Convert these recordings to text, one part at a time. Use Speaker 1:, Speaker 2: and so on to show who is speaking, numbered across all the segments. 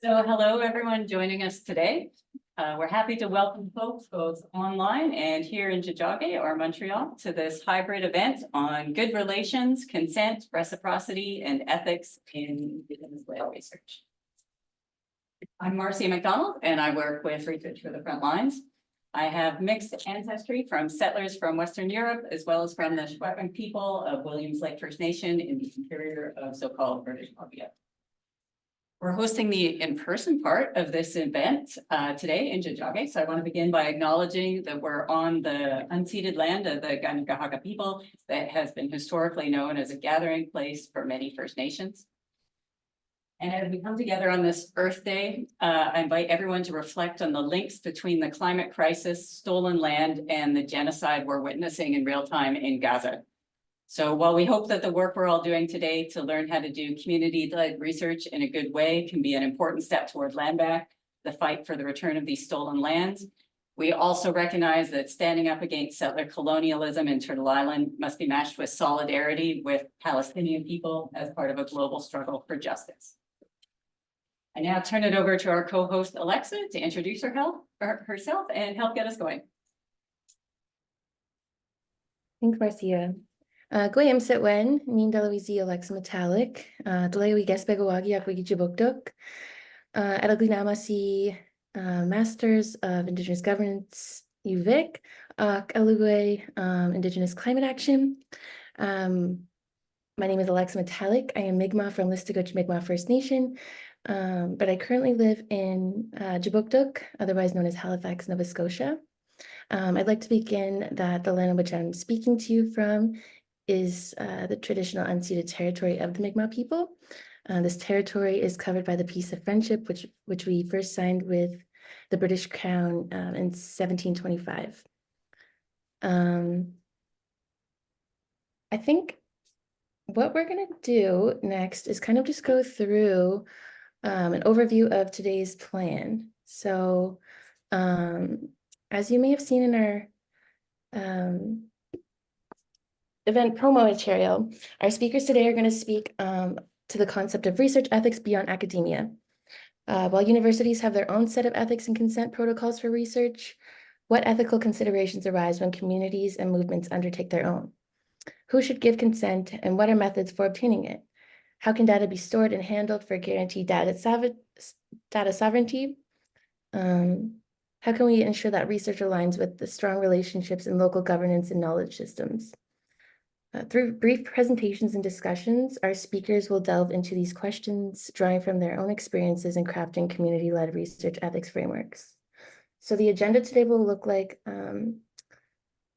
Speaker 1: So hello, everyone joining us today. We're happy to welcome folks both online and here in Tiohtià:ke or Montreal to this hybrid event on good relations, consent, reciprocity, and ethics in Indigenous-led research. I'm Marcia McDonald, and I work with Research for the Front Lines. I have mixed ancestry from settlers from Western Europe, as well as from the Secwepemc people of Williams Lake First Nation in the interior of so-called British Columbia. We're hosting the in-person part of this event today in Tiohtià:ke. So I want to begin by acknowledging that we're on the unceded land of the Kanien'kehá:ka people that has been historically known as a gathering place for many First Nations. And as we come together on this Earth Day, I invite everyone to reflect on the links between the climate crisis, stolen land, and the genocide we're witnessing in real time in Gaza. So while we hope that the work we're all doing today to learn how to do community-led research in a good way can be an important step toward land back, the fight for the return of these stolen lands, we also recognize that standing up against settler colonialism in Turtle Island must be matched with solidarity with Palestinian people as part of a global struggle for justice. I now turn it over to our co-host Alexa to introduce herself and help get us going.
Speaker 2: Thanks, Marcia. Goyam Sitwen, Nin Delawizi Alexa Metallic, Delawi Gespegawagi Akwigi Jibokduk, Edaglinamasi, Masters of Indigenous Governance, UVic, Alugwe, Indigenous Climate Action. My name is Alexa Metallic. I am Mi'kmaq from Listigoch Mi'kmaq First Nation, but I currently live in Jibokduk, otherwise known as Halifax, Nova Scotia. I'd like to begin that the land on which I'm speaking to you from is the traditional unceded territory of the Mi'kmaq people. This territory is covered by the Peace of Friendship, which we first signed with the British Crown in 1725. I think what we're going to do next is kind of just go through an overview of today's plan. So as you may have seen in our event promo material, our speakers today are going to speak to the concept of research ethics beyond academia. While universities have their own set of ethics and consent protocols for research, what ethical considerations arise when communities and movements undertake their own? Who should give consent, and what are methods for obtaining it? How can data be stored and handled for guaranteed data sovereignty? How can we ensure that research aligns with the strong relationships in local governance and knowledge systems? Through brief presentations and discussions, our speakers will delve into these questions, drawing from their own experiences in crafting community-led research ethics frameworks. So the agenda today will look like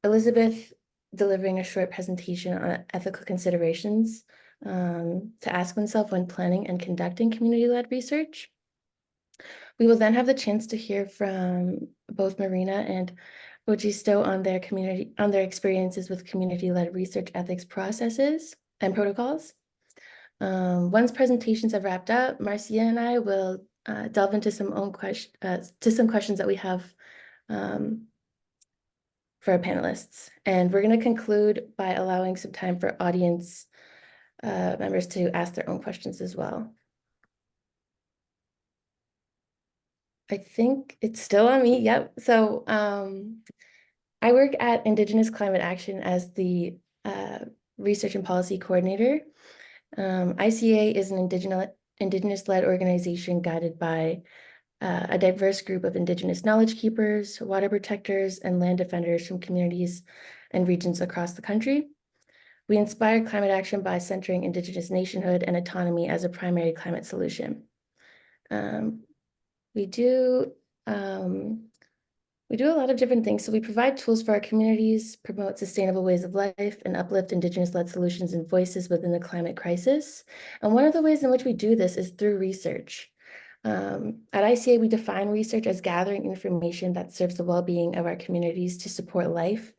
Speaker 2: Elizabeth delivering a short presentation on ethical considerations to ask oneself when planning and conducting community-led research. We will then have the chance to hear from both Marina and Ojistoh on their experiences with community-led research ethics processes and protocols. Once presentations have wrapped up, Marcia and I will delve into some questions that we have for our panelists. And we're going to conclude by allowing some time for audience members to ask their own questions as well. I think it's still on me. Yep. So I work at Indigenous Climate Action as the research and policy coordinator. ICA is an Indigenous-led organization guided by a diverse group of Indigenous knowledge keepers, water protectors, and land defenders from communities and regions across the country. We inspire climate action by centering Indigenous nationhood and autonomy as a primary climate solution. We do a lot of different things. So we provide tools for our communities, promote sustainable ways of life, and uplift Indigenous-led solutions and voices within the climate crisis. And one of the ways in which we do this is through research. At ICA, we define research as gathering information that serves the well-being of our communities to support life.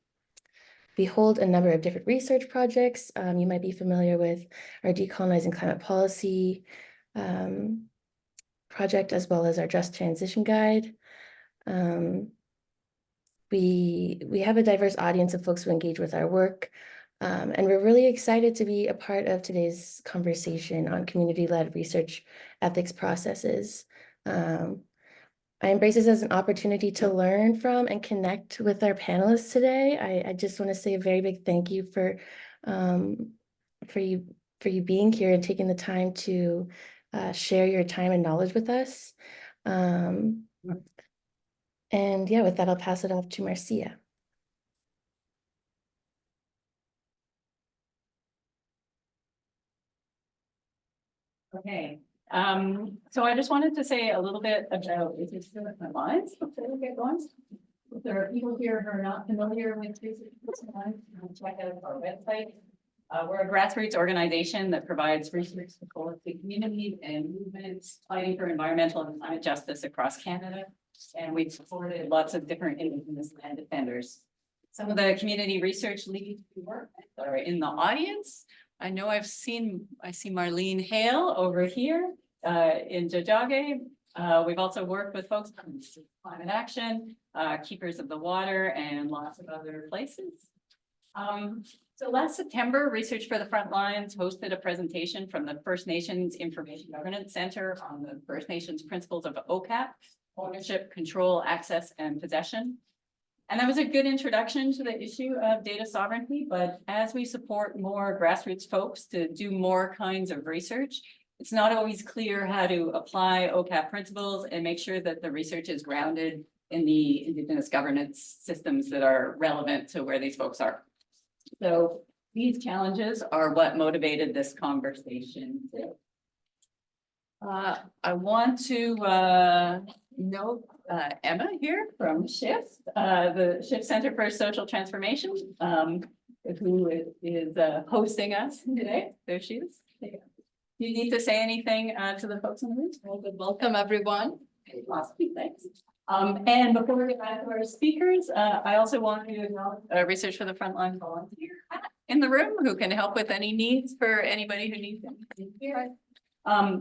Speaker 2: We hold a number of different research projects. You might be familiar with our Decolonizing Climate Policy project, as well as our Just Transition Guide. We have a diverse audience of folks who engage with our work, and we're really excited to be a part of today's conversation on community-led research ethics processes. I embrace this as an opportunity to learn from and connect with our panelists today. I just want to say a very big thank you for you being here and taking the time to share your time and knowledge with us. And yeah, with that, I'll pass it off to Marcia.
Speaker 1: Okay, so I just wanted to say a little bit about Research for the Front Lines before we get going. If there are people here who are not familiar with Research for the Front Lines, check out our website. We're a grassroots organization that provides research support to communities and movements fighting for environmental and climate justice across Canada. And we've supported lots of different Indigenous land defenders. Some of the community research leads we work with are in the audience. I know I see Marlene Hale over here in Tiohtià:ke. We've also worked with folks from Climate Action, Keepers of the Water, and lots of other places. So last September, Research for the Front Lines hosted a presentation from the First Nations Information Governance Center on the First Nations principles of OCAP, ownership, control, access, and possession. And that was a good introduction to the issue of data sovereignty, but as we support more grassroots folks to do more kinds of research, it's not always clear how to apply OCAP principles and make sure that the research is grounded in the Indigenous governance systems that are relevant to where these folks are. So these challenges are what motivated this conversation today. I want to note Emma here from SHIFT, the SHIFT Center for Social Transformation, who is hosting us today. There she is. Do you need to say anything to the folks in the room? Well, welcome, everyone. Awesome, thanks. And before we get back to our speakers, I also want to acknowledge a Research for the Frontline volunteer in the room who can help with any needs for anybody who needs anything here.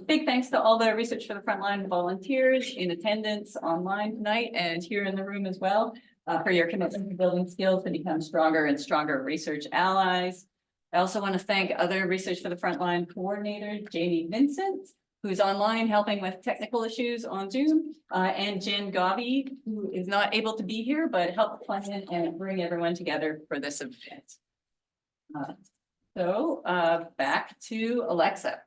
Speaker 1: Big thanks to all the Research for the Frontline volunteers in attendance online tonight and here in the room as well, for your commitment to building skills to become stronger and stronger research allies. I also want to thank other Research for the Frontline coordinators, Jamie Vincent, who's online helping with technical issues on Zoom, and Jen Gavi, who is not able to be here, but helped plan and bring everyone together for this event. Back to Alexa.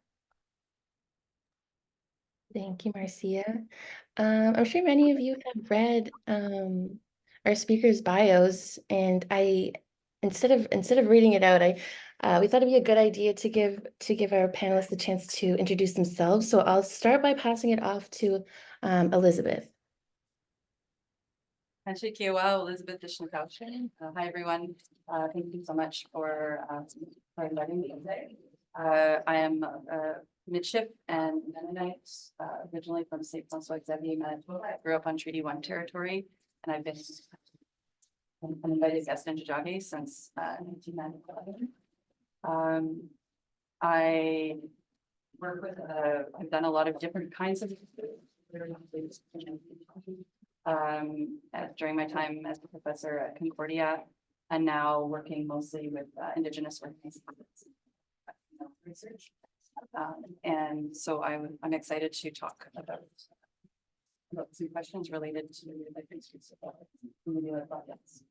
Speaker 2: Thank you, Marcia. I'm sure many of you have read our speakers' bios, and instead of reading it out, we thought it'd be a good idea to give our panelists a chance to introduce themselves. So I'll start by passing it off to Elizabeth.
Speaker 3: Elizabeth Dishnikowshin. Hi, everyone. Thank you so much for inviting me today. I am midship and Mennonite, originally from St. Francois Xavier, Manitoba. I grew up on Treaty 1 territory, and I've been an invited guest in Tiohtià:ke since 1995. I work with, I've done a lot of different kinds of during my time as a professor at Concordia, and now working mostly with Indigenous organizations research. And so I'm excited to talk about some questions related to the research of projects.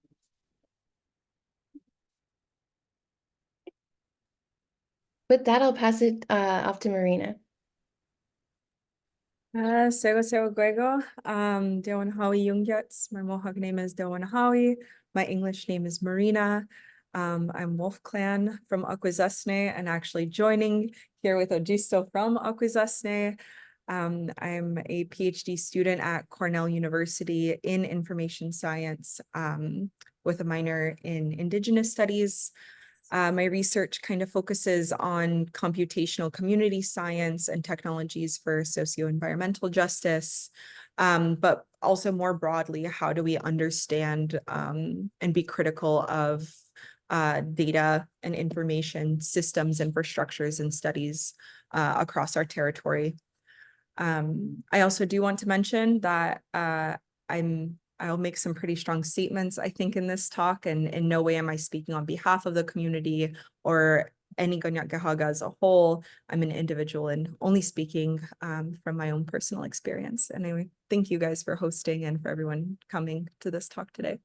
Speaker 2: With that, I'll pass it off to Marina.
Speaker 4: Sego Gwego, Dewan Howie Jungyats. My Mohawk name is Dewan Howie. My English name is Marina. I'm Wolf Clan from Akwesasne and actually joining here with Ojistoh from Akwesasne. I'm a PhD student at Cornell University in information science with a minor in Indigenous studies. My research kind of focuses on computational community science and technologies for socio-environmental justice, but also more broadly, how do we understand and be critical of data and information systems, infrastructures, and studies across our territory. I also do want to mention that I'll make some pretty strong statements, I think, in this talk, and in no way am I speaking on behalf of the community or any Ganyagahaga as a whole. I'm an individual and only speaking from my own personal experience. And anyway, thank you guys for hosting and for everyone coming to this talk today.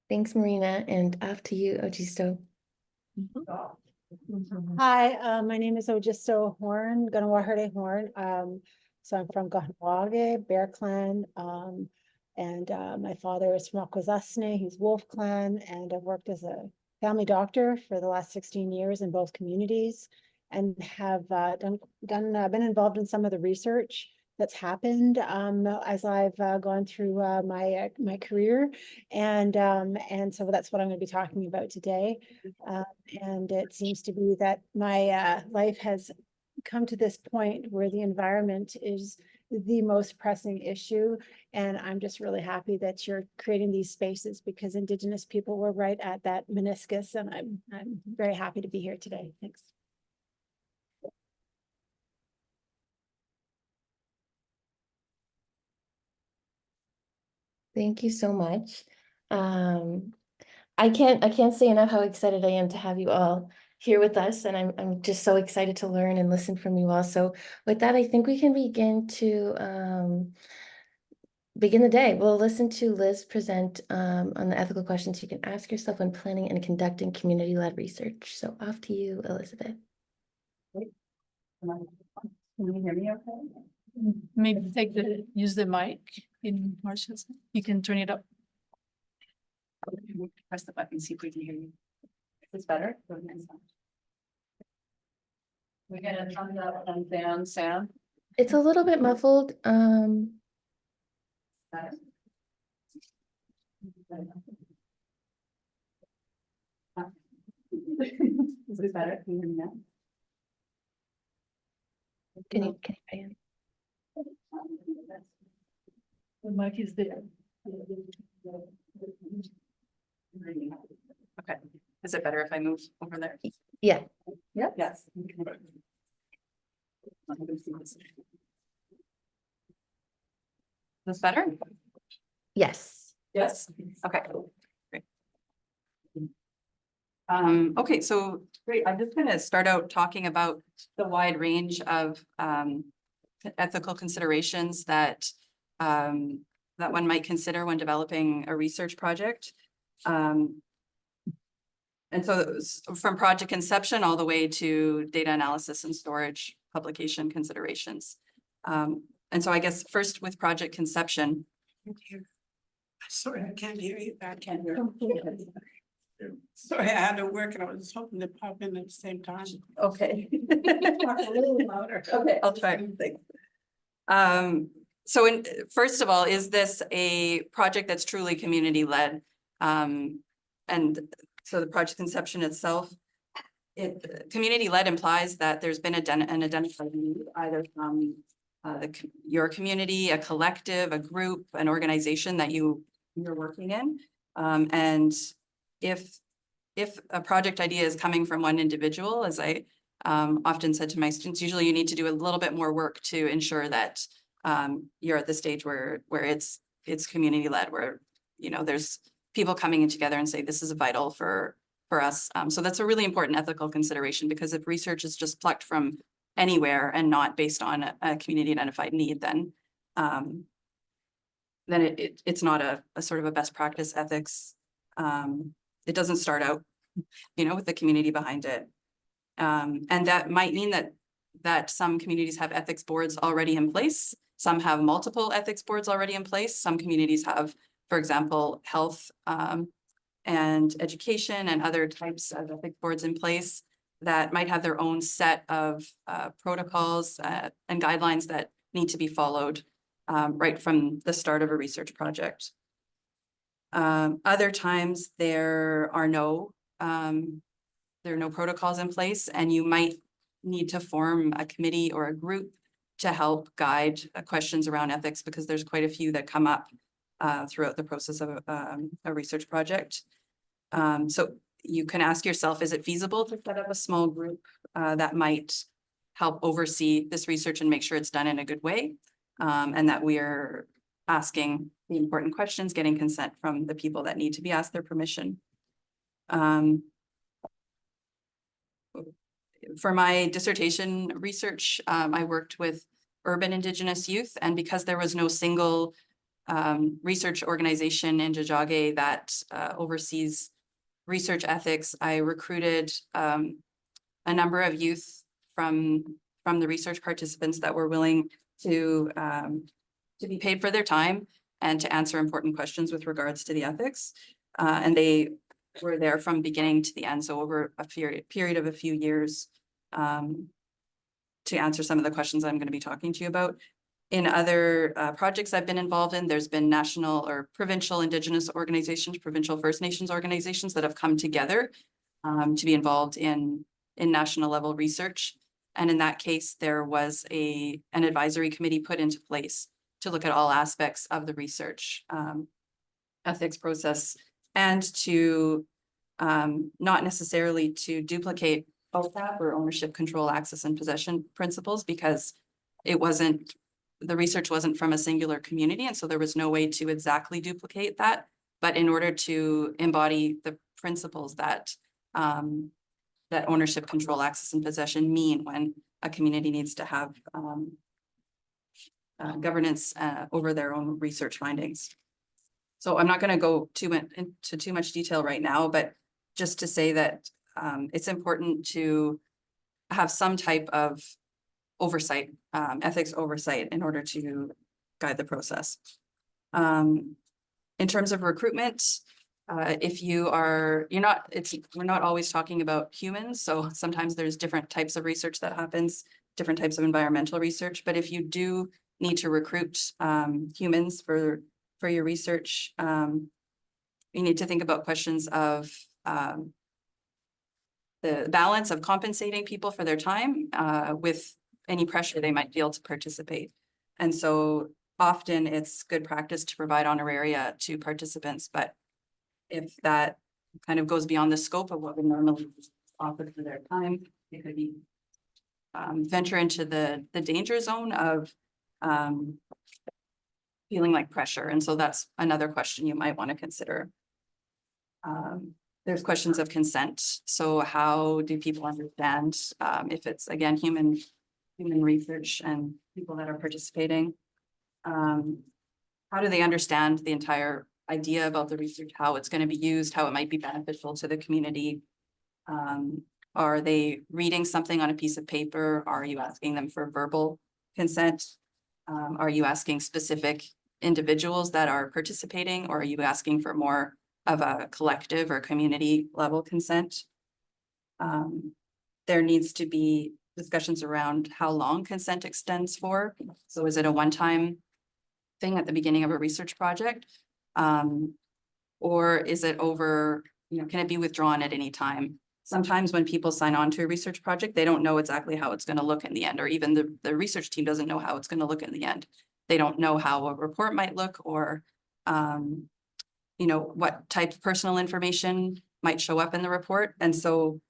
Speaker 2: Thanks, Marina, and off to you, Ojistoh.
Speaker 5: Hi, my name is Ojistoh Horn, Ganawahare Horn. So I'm from Ganawage, Bear Clan. And my father is from Akwesasne, he's Wolf Clan, and I've worked as a family doctor for the last 16 years in both communities and have been involved in some of the research that's happened as I've gone through my career. And so that's what I'm going to be talking about today. And it seems to be that my life has come to this point where the environment is the most pressing issue. And I'm just really happy that you're creating these spaces because Indigenous people were right at that meniscus. And I'm very happy to be here today. Thanks.
Speaker 2: Thank you so much. I can't say enough how excited I am to have you all here with us, and I'm just so excited to learn and listen from you all. So with that, I think we can begin to begin the day. We'll listen to Liz present on the ethical questions you can ask yourself when planning and conducting community-led research. So off to you, Elizabeth.
Speaker 1: Can you hear me okay?
Speaker 6: Maybe use the mic in Marcia's. You can turn it up.
Speaker 1: Press the button, see if we can hear you. Is this better? We get a thumbs up, thumbs down sound.
Speaker 2: It's a little bit muffled.
Speaker 1: Better? Is this better? Can you hear me now?
Speaker 2: Can you hear me?
Speaker 6: The mic is there.
Speaker 1: Okay, is it better if I move over there?
Speaker 2: Yeah.
Speaker 1: Yeah. Yes. This better?
Speaker 2: Yes.
Speaker 1: Yes. Okay. Great. Okay, so great. I'm just gonna start out talking about the wide range of ethical considerations that that one might consider when developing a research project. And so from project conception all the way to data analysis and storage publication considerations. And so I guess first with project conception.
Speaker 7: Sorry, I can't hear you.
Speaker 1: I can't hear.
Speaker 7: Sorry, I had to work and I was hoping to pop in at the same time.
Speaker 1: Okay.
Speaker 7: Talk a little louder.
Speaker 1: Okay, I'll try. So first of all, is this a project that's truly community-led? And so the project conception itself, community-led implies that there's been an identified need either from your community, a collective, a group, an organization that you're working in. And if a project idea is coming from one individual, as I often said to my students, usually you need to do a little bit more work to ensure that you're at the stage where it's community-led, where there's people coming in together and say this is vital for us. So that's a really important ethical consideration, because if research is just plucked from anywhere and not based on a community identified need, then it's not a sort of a best practice ethics. It doesn't start out, with the community behind it. And that might mean that some communities have ethics boards already in place. Some have multiple ethics boards already in place. Some communities have, for example, health and education and other types of ethics boards in place that might have their own set of protocols and guidelines that need to be followed right from the start of a research project. Other times there are no protocols in place, and you might need to form a committee or a group to help guide questions around ethics, because there's quite a few that come up throughout the process of a research project. So you can ask yourself, is it feasible to set up a small group that might help oversee this research and make sure it's done in a good way, and that we are asking the important questions, getting consent from the people that need to be asked their permission.
Speaker 3: For my dissertation research, I worked with urban Indigenous youth, and because there was no single research organization in Tiohtià:ke that oversees research ethics, I recruited a number of youth from the research participants that were willing to be paid for their time and to answer important questions with regards to the ethics. And they were there from beginning to the end, so over a period of a few years, to answer some of the questions I'm going to be talking to you about. In other projects I've been involved in, there's been national or provincial Indigenous organizations, provincial First Nations organizations that have come together to be involved in national level research. And in that case, there was an advisory committee put into place to look at all aspects of the research ethics process, and to not necessarily to duplicate OPAP or ownership, control, access, and possession principles, because the research wasn't from a singular community, and so there was no way to exactly duplicate that. But in order to embody the principles that that ownership, control, access, and possession mean when a community needs to have governance over their own research findings. So I'm not going to go into too much detail right now, but just to say that it's important to have some type of oversight, ethics oversight, in order to guide the process. In terms of recruitment, if we're not always talking about humans, so sometimes there's different types of research that happens, different types of environmental research. But if you do need to recruit humans for your research, you need to think about questions of the balance of compensating people for their time with any pressure they might feel to participate. And so often it's good practice to provide honoraria to participants, but if that kind of goes beyond the scope of what we normally offer for their time, it could be venture into the danger zone of feeling like pressure. And so that's another question you might want to consider. There's questions of consent. So how do people understand if it's, again, human research and people that are participating? How do they understand the entire idea about the research, how it's going to be used, how it might be beneficial to the community? Are they reading something on a piece of paper? Are you asking them for verbal consent? Are you asking specific individuals that are participating, or are you asking for more of a collective or community level consent? There needs to be discussions around how long consent extends for. So is it a one-time thing at the beginning of a research project? Or is it over, can it be withdrawn at any time? Sometimes when people sign on to a research project, they don't know exactly how it's going to look in the end, or even the research team doesn't know how it's going to look in the end. They don't know how a report might look, or what type of personal information might show up in the report. And so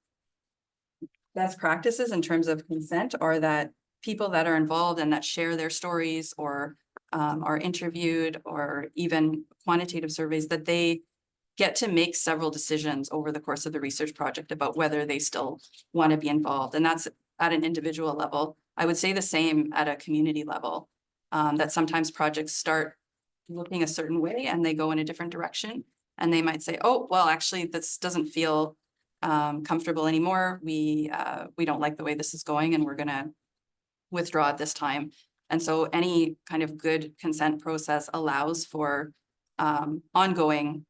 Speaker 3: best practices in terms of consent are that people that are involved and that share their stories, or are interviewed, or even quantitative surveys, that they get to make several decisions over the course of the research project about whether they still want to be involved. And that's at an individual level. I would say the same at a community level, that sometimes projects start looking a certain way and they go in a different direction, and they might say, oh, well, actually, this doesn't feel comfortable anymore. We don't like the way this is going, and we're going to withdraw at this time. And so any kind of good consent process allows for ongoing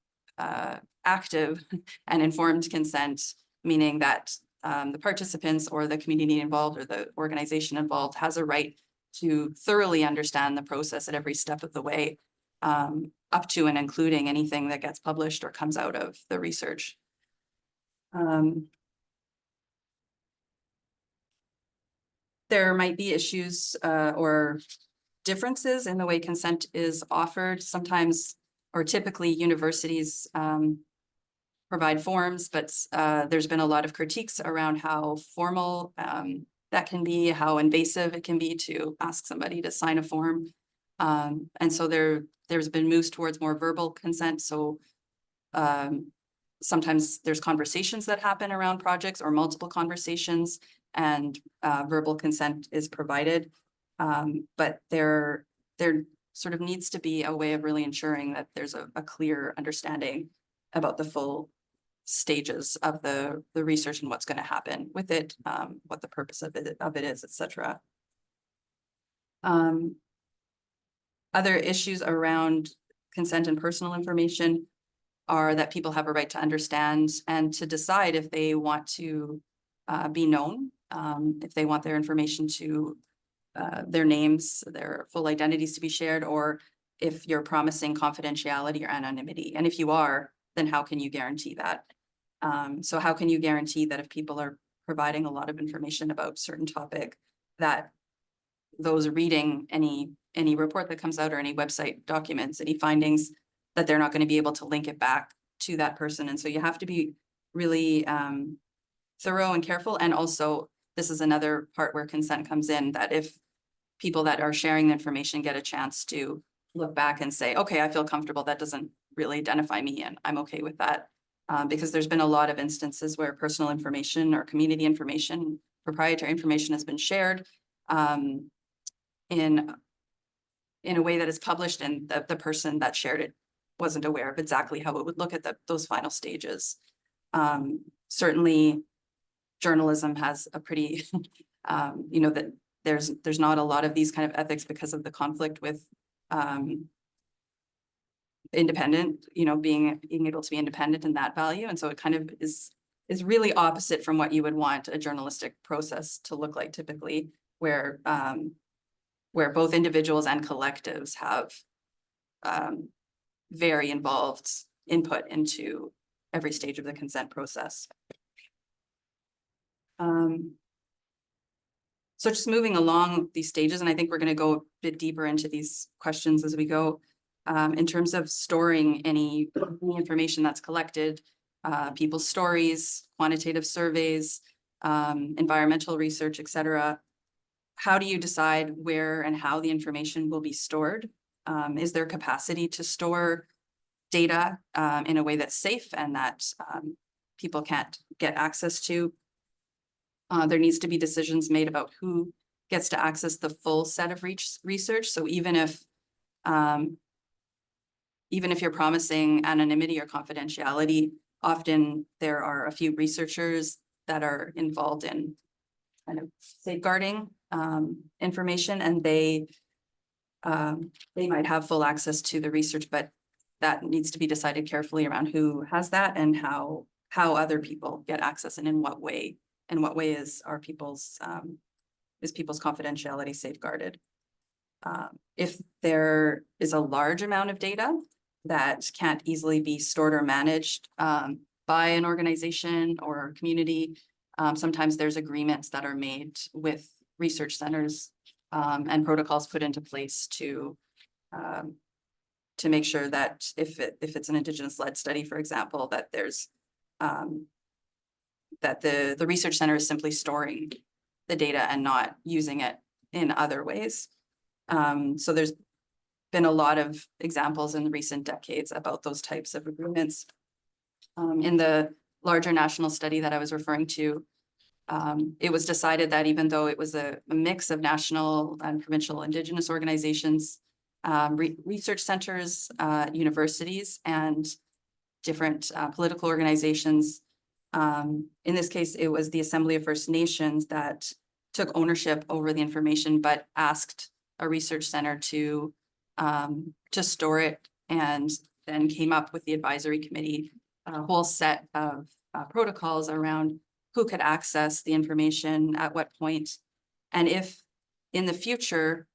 Speaker 3: active and informed consent, meaning that the participants or the community involved or the organization involved has a right to thoroughly understand the process at every step of the way, up to and including anything that gets published or comes out of the research. There might be issues or differences in the way consent is offered. Sometimes, or typically, universities provide forms, but there's been a lot of critiques around how formal that can be, how invasive it can be to ask somebody to sign a form. And so there's been moves towards more verbal consent. So sometimes there's conversations that happen around projects or multiple conversations, and verbal consent is provided. But there sort of needs to be a way of really ensuring that there's a clear understanding about the full stages of the research and what's going to happen with it, what the purpose of it is, etc. Other issues around consent and personal information are that people have a right to understand and to decide if they want to be known, if they want their information to, their names, their full identities to be shared, or if you're promising confidentiality or anonymity. And if you are, then how can you guarantee that? So how can you guarantee that if people are providing a lot of information about certain topic, that those reading any report that comes out or any website documents, any findings, that they're not going to be able to link it back to that person? And so you have to be really thorough and careful. And also, this is another part where consent comes in, that if people that are sharing the information get a chance to look back and say, okay, I feel comfortable, that doesn't really identify me and I'm okay with that. Because there's been a lot of instances where personal information or community information, proprietary information has been shared in a way that is published, and the person that shared it wasn't aware of exactly how it would look at those final stages. Certainly, journalism has a pretty, that there's not a lot of these kind of ethics because of the conflict with independent, being able to be independent in that value. And so it kind of is really opposite from what you would want a journalistic process to look like typically, where both individuals and collectives have very involved input into every stage of the consent process. So just moving along these stages, and I think we're going to go a bit deeper into these questions as we go, in terms of storing any information that's collected, people's stories, quantitative surveys, environmental research, etc. How do you decide where and how the information will be stored? Is there capacity to store data in a way that's safe and that people can't get access to? There needs to be decisions made about who gets to access the full set of research. So even if you're promising anonymity or confidentiality, often there are a few researchers that are involved in kind of safeguarding information, and they might have full access to the research, but that needs to be decided carefully around who has that and how other people get access, and in what way. In what way is people's confidentiality safeguarded? If there is a large amount of data that can't easily be stored or managed by an organization or community, sometimes there's agreements that are made with research centers and protocols put into place to make sure that if it's an Indigenous-led study, for example, that there's that the research center is simply storing the data and not using it in other ways. So there's been a lot of examples in recent decades about those types of agreements. In the larger national study that I was referring to, it was decided that even though it was a mix of national and provincial Indigenous organizations, research centers, universities, and different political organizations, in this case, it was the Assembly of First Nations that took ownership over the information, but asked a research center to store it, and then came up with the advisory committee, a whole set of protocols around who could access the information at what point. And if in the future,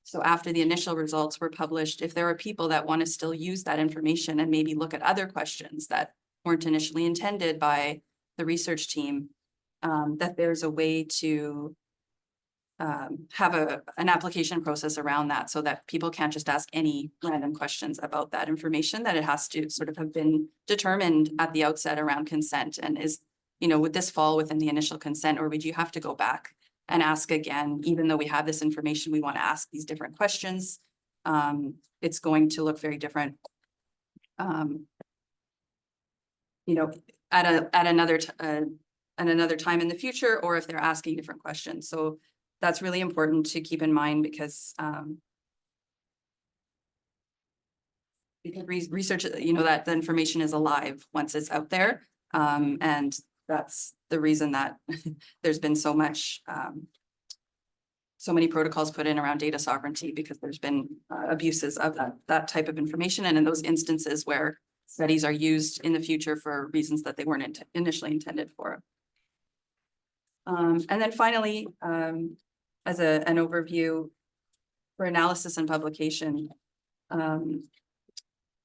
Speaker 3: so after the initial results were published, if there are people that want to still use that information and maybe look at other questions that weren't initially intended by the research team, that there's a way to have an application process around that, so that people can't just ask any random questions about that information, that it has to sort of have been determined at the outset around consent. And would this fall within the initial consent, or would you have to go back and ask again, even though we have this information, we want to ask these different questions? It's going to look very different. you know, at another time in the future, or if they're asking different questions. So that's really important to keep in mind because research, you know, that the information is alive once it's out there. And that's the reason that there's been so much, so many protocols put in around data sovereignty, because there's been abuses of that type of information. And in those instances where studies are used in the future for reasons that they weren't initially intended for. And then finally, as an overview for analysis and publication,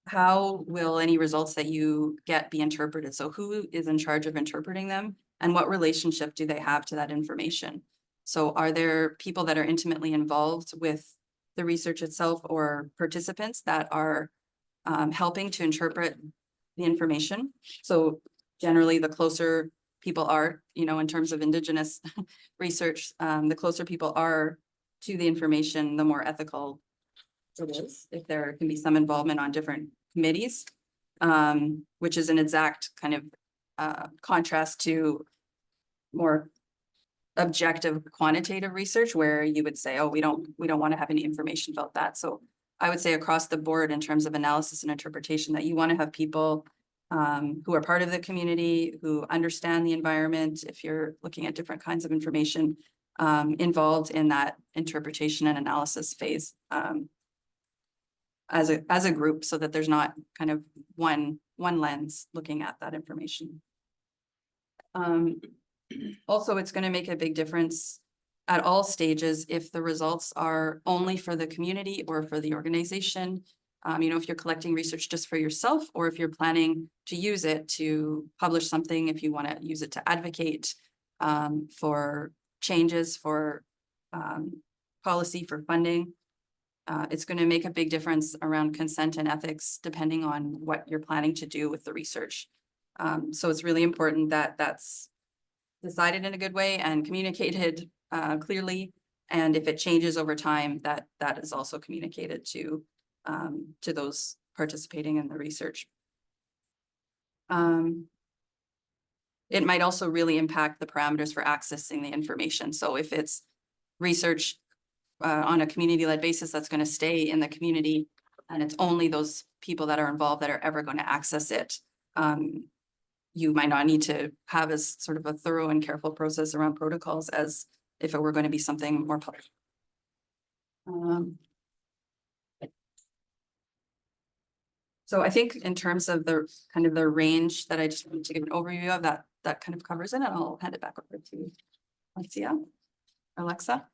Speaker 3: how will any results that you get be interpreted? So who is in charge of interpreting them, and what relationship do they have to that information? So are there people that are intimately involved with the research itself, or participants that are helping to interpret the information? So generally, the closer people are, you know, in terms of Indigenous research, the closer people are to the information, the more ethical it is. If there can be some involvement on different committees, which is an exact kind of contrast to more objective quantitative research, where you would say, oh, we don't want to have any information about that. So I would say across the board, in terms of analysis and interpretation, that you want to have people who are part of the community, who understand the environment, if you're looking at different kinds of information, involved in that interpretation and analysis phase as a group, so that there's not kind of one lens looking at that information. Also, it's going to make a big difference at all stages if the results are only for the community or for the organization. You know, if you're collecting research just for yourself, or if you're planning to use it to publish something, if you want to use it to advocate for changes, for policy, for funding. It's going to make a big difference around consent and ethics, depending on what you're planning to do with the research. So it's really important that that's decided in a good way and communicated clearly. And if it changes over time, that is also communicated to those participating in the research. It might also really impact the parameters for accessing the information. So if it's research on a community-led basis that's going to stay in the community, and it's only those people that are involved that are ever going to access it, you might not need to have as sort of a thorough and careful process around protocols as if it were going to be something more public. So I think in terms of the kind of the range that I just wanted to give an overview of, that kind of covers it, and I'll hand it back over to Alexa.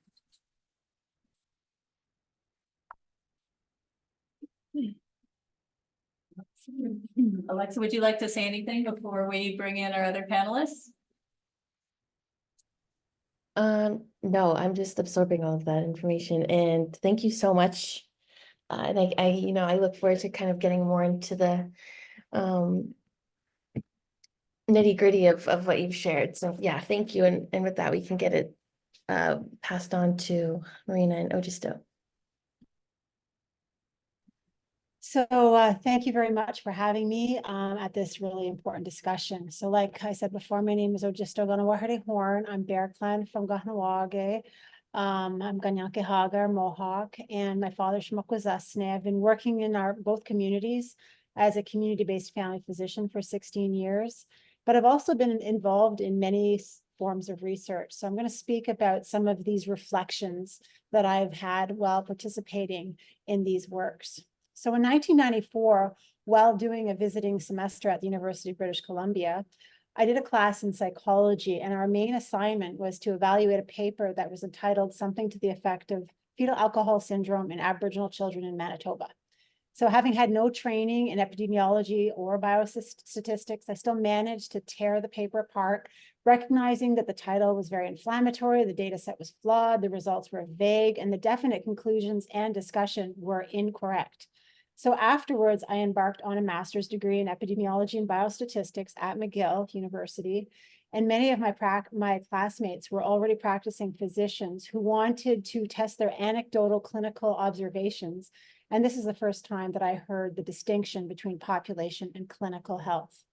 Speaker 1: Alexa, would you like to say anything before we bring in our other panelists?
Speaker 2: No, I'm just absorbing all of that information, and thank you so much. And I look forward to kind of getting more into the nitty-gritty of what you've shared. So yeah, thank you. And with that, we can get it passed on to Marina and Ojistoh.
Speaker 5: So thank you very much for having me at this really important discussion. So like I said before, my name is Ojistoh Horn. I'm Bear Clan from Kahnawake. I'm Ganyake Hagar, Mohawk, and my father's from Akwesasne. I've been working in both communities as a community-based family physician for 16 years, but I've also been involved in many forms of research. So I'm going to speak about some of these reflections that I've had while participating in these works. So in 1994, while doing a visiting semester at the University of British Columbia, I did a class in psychology, and our main assignment was to evaluate a paper that was entitled something to the effect of fetal alcohol syndrome in Aboriginal children in Manitoba. So having had no training in epidemiology or biostatistics, I still managed to tear the paper apart, recognizing that the title was very inflammatory, the data set was flawed, the results were vague, and the definite conclusions and discussion were incorrect. So afterwards, I embarked on a master's degree in epidemiology and biostatistics at McGill University. And many of my classmates were already practicing physicians who wanted to test their anecdotal clinical observations. And this is the first time that I heard the distinction between population and clinical health.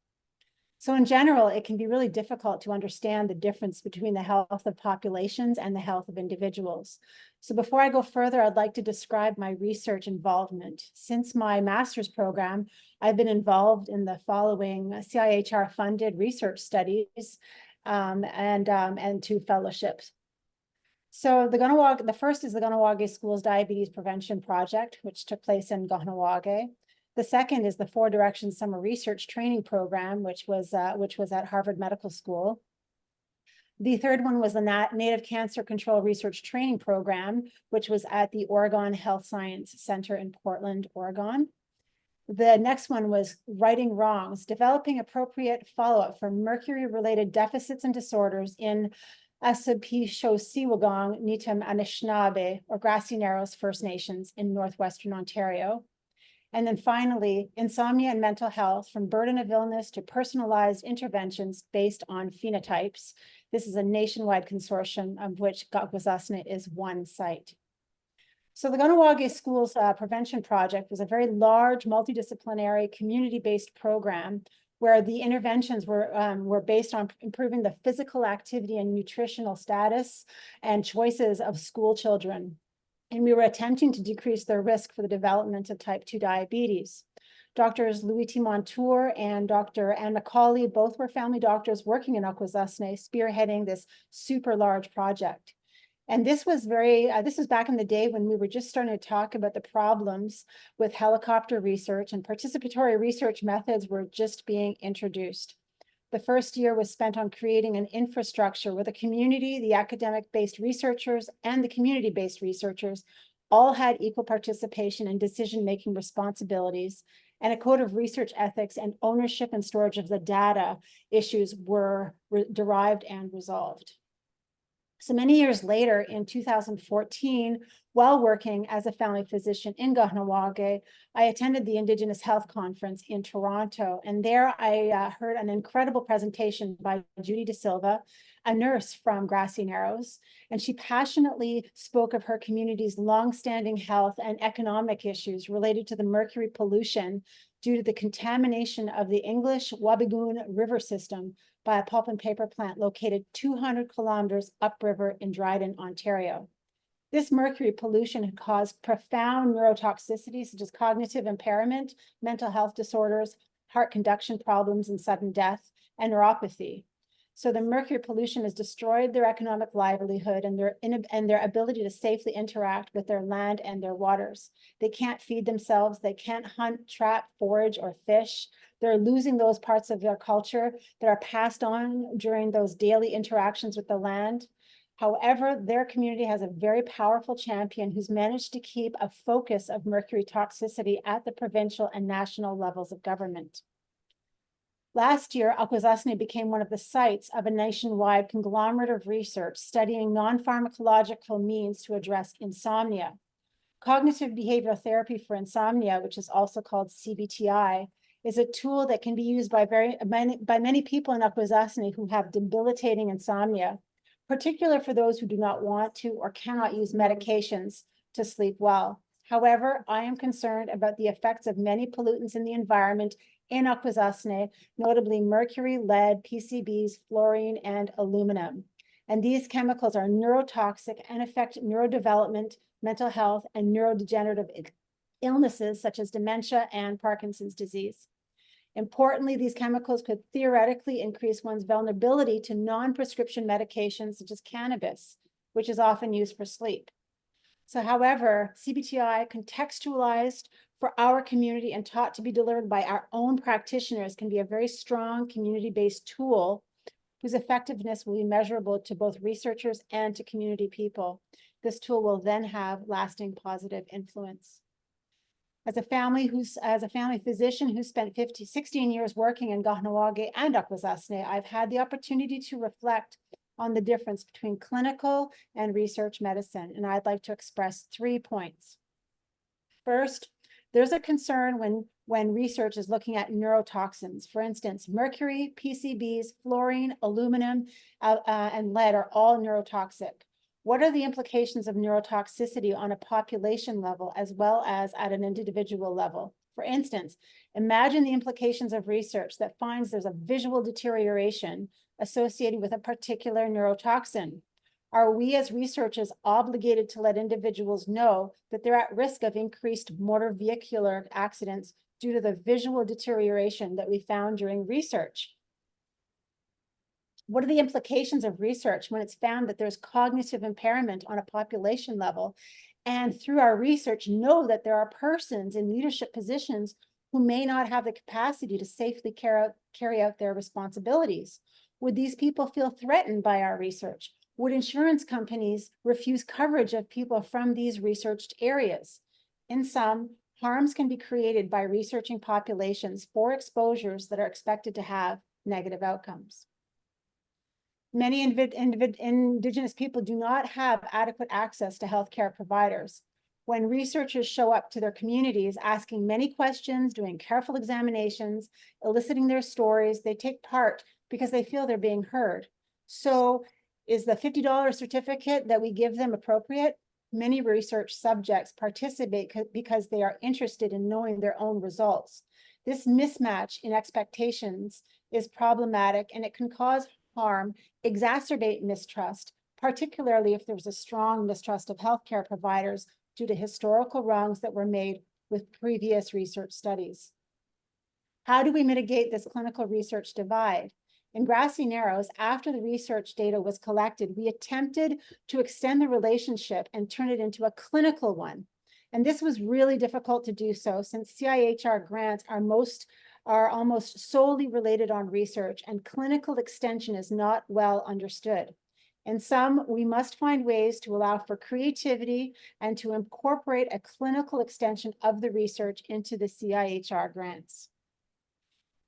Speaker 5: So in general, it can be really difficult to understand the difference between the health of populations and the health of individuals. So before I go further, I'd like to describe my research involvement. Since my master's program, I've been involved in the following CIHR-funded research studies and 2 fellowships. So the first is the Kahnawake Schools Diabetes Prevention Project, which took place in Kahnawake. The second is the 4 Directions Summer Research Training Program, which was at Harvard Medical School. The third one was the Native Cancer Control Research Training Program, which was at the Oregon Health Science Center in Portland, Oregon. The next one was Righting Wrongs, Developing Appropriate Follow-up for Mercury-Related Deficits and Disorders in Assapequechosiwagong, Nitam Anishinaabe, or Grassy Narrows First Nations in Northwestern Ontario. And then finally, Insomnia and Mental Health, from Burden of Illness to Personalized Interventions Based on Phenotypes. This is a nationwide consortium of which Akwesasne is one site. So the Kahnawake Schools Prevention Project was a very large, multidisciplinary, community-based program where the interventions were based on improving the physical activity and nutritional status and choices of school children. And we were attempting to decrease their risk for the development of type 2 diabetes. Doctors Louis Montour and Dr. Anne McCauley, both were family doctors working in Akwesasne, spearheading this super large project. And this was back in the day when we were just starting to talk about the problems with helicopter research, and participatory research methods were just being introduced. The first year was spent on creating an infrastructure where the community, the academic-based researchers, and the community-based researchers all had equal participation and decision-making responsibilities, and a code of research ethics and ownership and storage of the data issues were derived and resolved. So many years later, in 2014, while working as a family physician in Kahnawake, I attended the Indigenous Health Conference in Toronto. And there I heard an incredible presentation by Judy De Silva, a nurse from Grassy Narrows. And she passionately spoke of her community's longstanding health and economic issues related to the mercury pollution due to the contamination of the English Wabigoon River system by a pulp and paper plant located 200 kilometers upriver in Dryden, Ontario. This mercury pollution had caused profound neurotoxicity, such as cognitive impairment, mental health disorders, heart conduction problems, and sudden death, and neuropathy. So the mercury pollution has destroyed their economic livelihood and their ability to safely interact with their land and their waters. They can't feed themselves. They can't hunt, trap, forage, or fish. They're losing those parts of their culture that are passed on during those daily interactions with the land. However, their community has a very powerful champion who's managed to keep a focus of mercury toxicity at the provincial and national levels of government. Last year, Akwesasne became one of the sites of a nationwide conglomerate of research studying non-pharmacological means to address insomnia. Cognitive behavioral therapy for insomnia, which is also called CBTI, is a tool that can be used by many people in Akwesasne who have debilitating insomnia, particularly for those who do not want to or cannot use medications to sleep well. However, I am concerned about the effects of many pollutants in the environment in Akwesasne, notably mercury, lead, PCBs, fluorine, and aluminum. And these chemicals are neurotoxic and affect neurodevelopment, mental health, and neurodegenerative illnesses such as dementia and Parkinson's disease. Importantly, these chemicals could theoretically increase one's vulnerability to non-prescription medications such as cannabis, which is often used for sleep. So however, CBTI contextualized for our community and taught to be delivered by our own practitioners can be a very strong community-based tool whose effectiveness will be measurable to both researchers and to community people. This tool will then have lasting positive influence. As a family physician who spent 16 years working in Kahnawake and Akwesasne, I've had the opportunity to reflect on the difference between clinical and research medicine, and I'd like to express 3 points. First, there's a concern when research is looking at neurotoxins. For instance, mercury, PCBs, fluorine, aluminum, and lead are all neurotoxic. What are the implications of neurotoxicity on a population level as well as at an individual level? For instance, Imagine the implications of research that finds there's a visual deterioration associated with a particular neurotoxin. Are we as researchers obligated to let individuals know that they're at risk of increased motor vehicular accidents due to the visual deterioration that we found during research? What are the implications of research when it's found that there's cognitive impairment on a population level? And through our research, know that there are persons in leadership positions who may not have the capacity to safely carry out their responsibilities. Would these people feel threatened by our research? Would insurance companies refuse coverage of people from these researched areas? In sum, harms can be created by researching populations for exposures that are expected to have negative outcomes. Many Indigenous people do not have adequate access to healthcare providers. When researchers show up to their communities asking many questions, doing careful examinations, eliciting their stories, they take part because they feel they're being heard. So is the $50 certificate that we give them appropriate? Many research subjects participate because they are interested in knowing their own results. This mismatch in expectations is problematic, and it can cause harm, exacerbate mistrust, particularly if there's a strong mistrust of healthcare providers due to historical wrongs that were made with previous research studies. How do we mitigate this clinical research divide? In Grassy Narrows, after the research data was collected, we attempted to extend the relationship and turn it into a clinical one. And this was really difficult to do so, since CIHR grants are almost solely related on research, and clinical extension is not well understood. In some, we must find ways to allow for creativity and to incorporate a clinical extension of the research into the CIHR grants.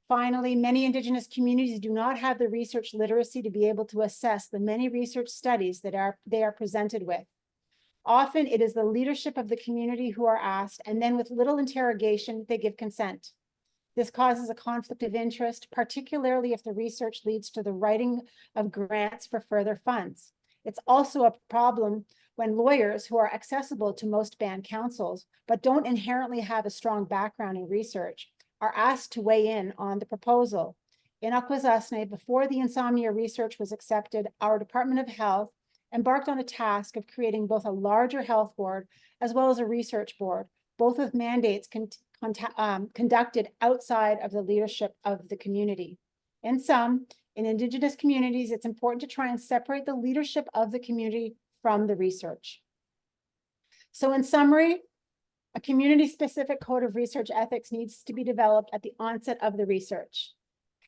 Speaker 5: Finally, many Indigenous communities do not have the research literacy to be able to assess the many research studies that they are presented with. Often it is the leadership of the community who are asked, and then with little interrogation, they give consent. This causes a conflict of interest, particularly if the research leads to the writing of grants for further funds. It's also a problem when lawyers who are accessible to most band councils, but don't inherently have a strong background in research, are asked to weigh in on the proposal. In Akwesasne, before the insomnia research was accepted, our Department of Health embarked on a task of creating both a larger health board as well as a research board, both with mandates conducted outside of the leadership of the community. In Indigenous communities, it's important to try and separate the leadership of the community from the research. So in summary, a community-specific code of research ethics needs to be developed at the onset of the research.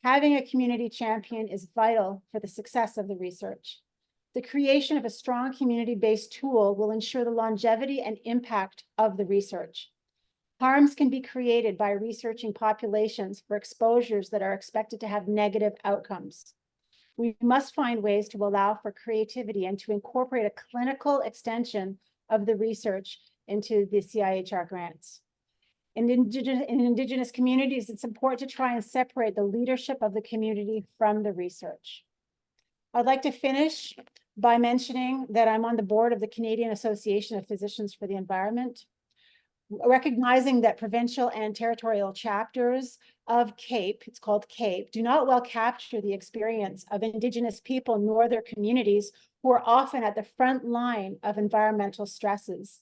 Speaker 5: Having a community champion is vital for the success of the research. The creation of a strong community-based tool will ensure the longevity and impact of the research. Harms can be created by researching populations for exposures that are expected to have negative outcomes. We must find ways to allow for creativity and to incorporate a clinical extension of the research into the CIHR grants. In Indigenous communities, it's important to try and separate the leadership of the community from the research. I'd like to finish by mentioning that I'm on the board of the Canadian Association of Physicians for the Environment. Recognizing that provincial and territorial chapters of CAPE, it's called CAPE, do not well capture the experience of Indigenous people nor their communities, who are often at the front line of environmental stresses.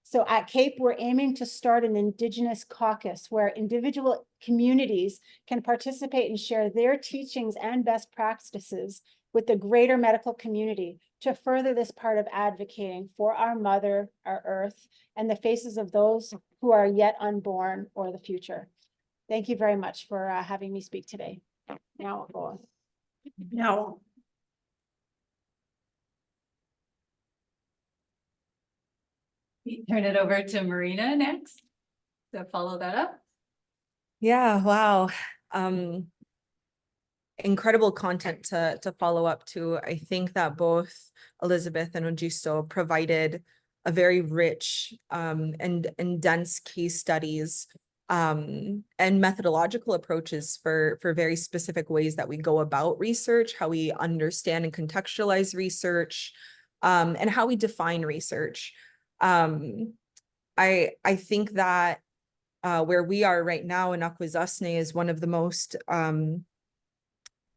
Speaker 5: So at CAPE, we're aiming to start an Indigenous caucus where individual communities can participate and share their teachings and best practices with the greater medical community to further this part of advocating for our mother, our earth, and the faces of those who are yet unborn or the future. Thank you very much for having me speak today. Now I'll go on.
Speaker 7: Now,
Speaker 1: Turn it over to Marina next to follow that up.
Speaker 4: Yeah, wow. Incredible content to follow up to. I think that both Elizabeth and Ojistoh provided a very rich and dense case studies and methodological approaches for very specific ways that we go about research, how we understand and contextualize research, and how we define research. I think that where we are right now in Akwesasne is one of the most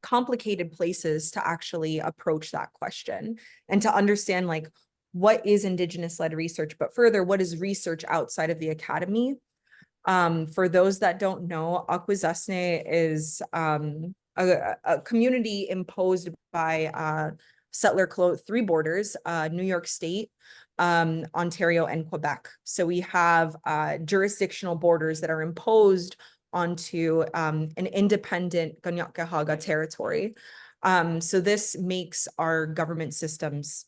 Speaker 4: complicated places to actually approach that question and to understand like what is Indigenous-led research, but further, what is research outside of the academy? For those that don't know, Akwesasne is a community imposed by settler three borders, New York State, Ontario, and Quebec. So we have jurisdictional borders that are imposed onto an independent Kanien'kehá:ka territory. So this makes our government systems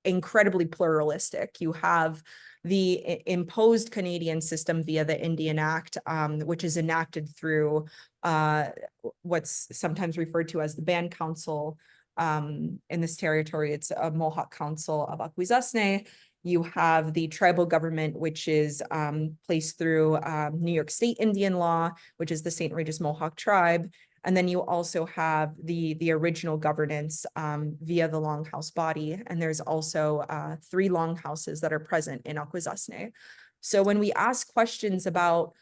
Speaker 4: incredibly pluralistic. You have the imposed Canadian system via the Indian Act, which is enacted through what's sometimes referred to as the Band Council. In this territory, it's a Mohawk Council of Akwesasne. You have the tribal government, which is placed through New York State Indian law, which is the St. Regis Mohawk tribe. And then you also have the original governance via the Longhouse body. And there's also 3 longhouses that are present in Akwesasne. So when we ask questions about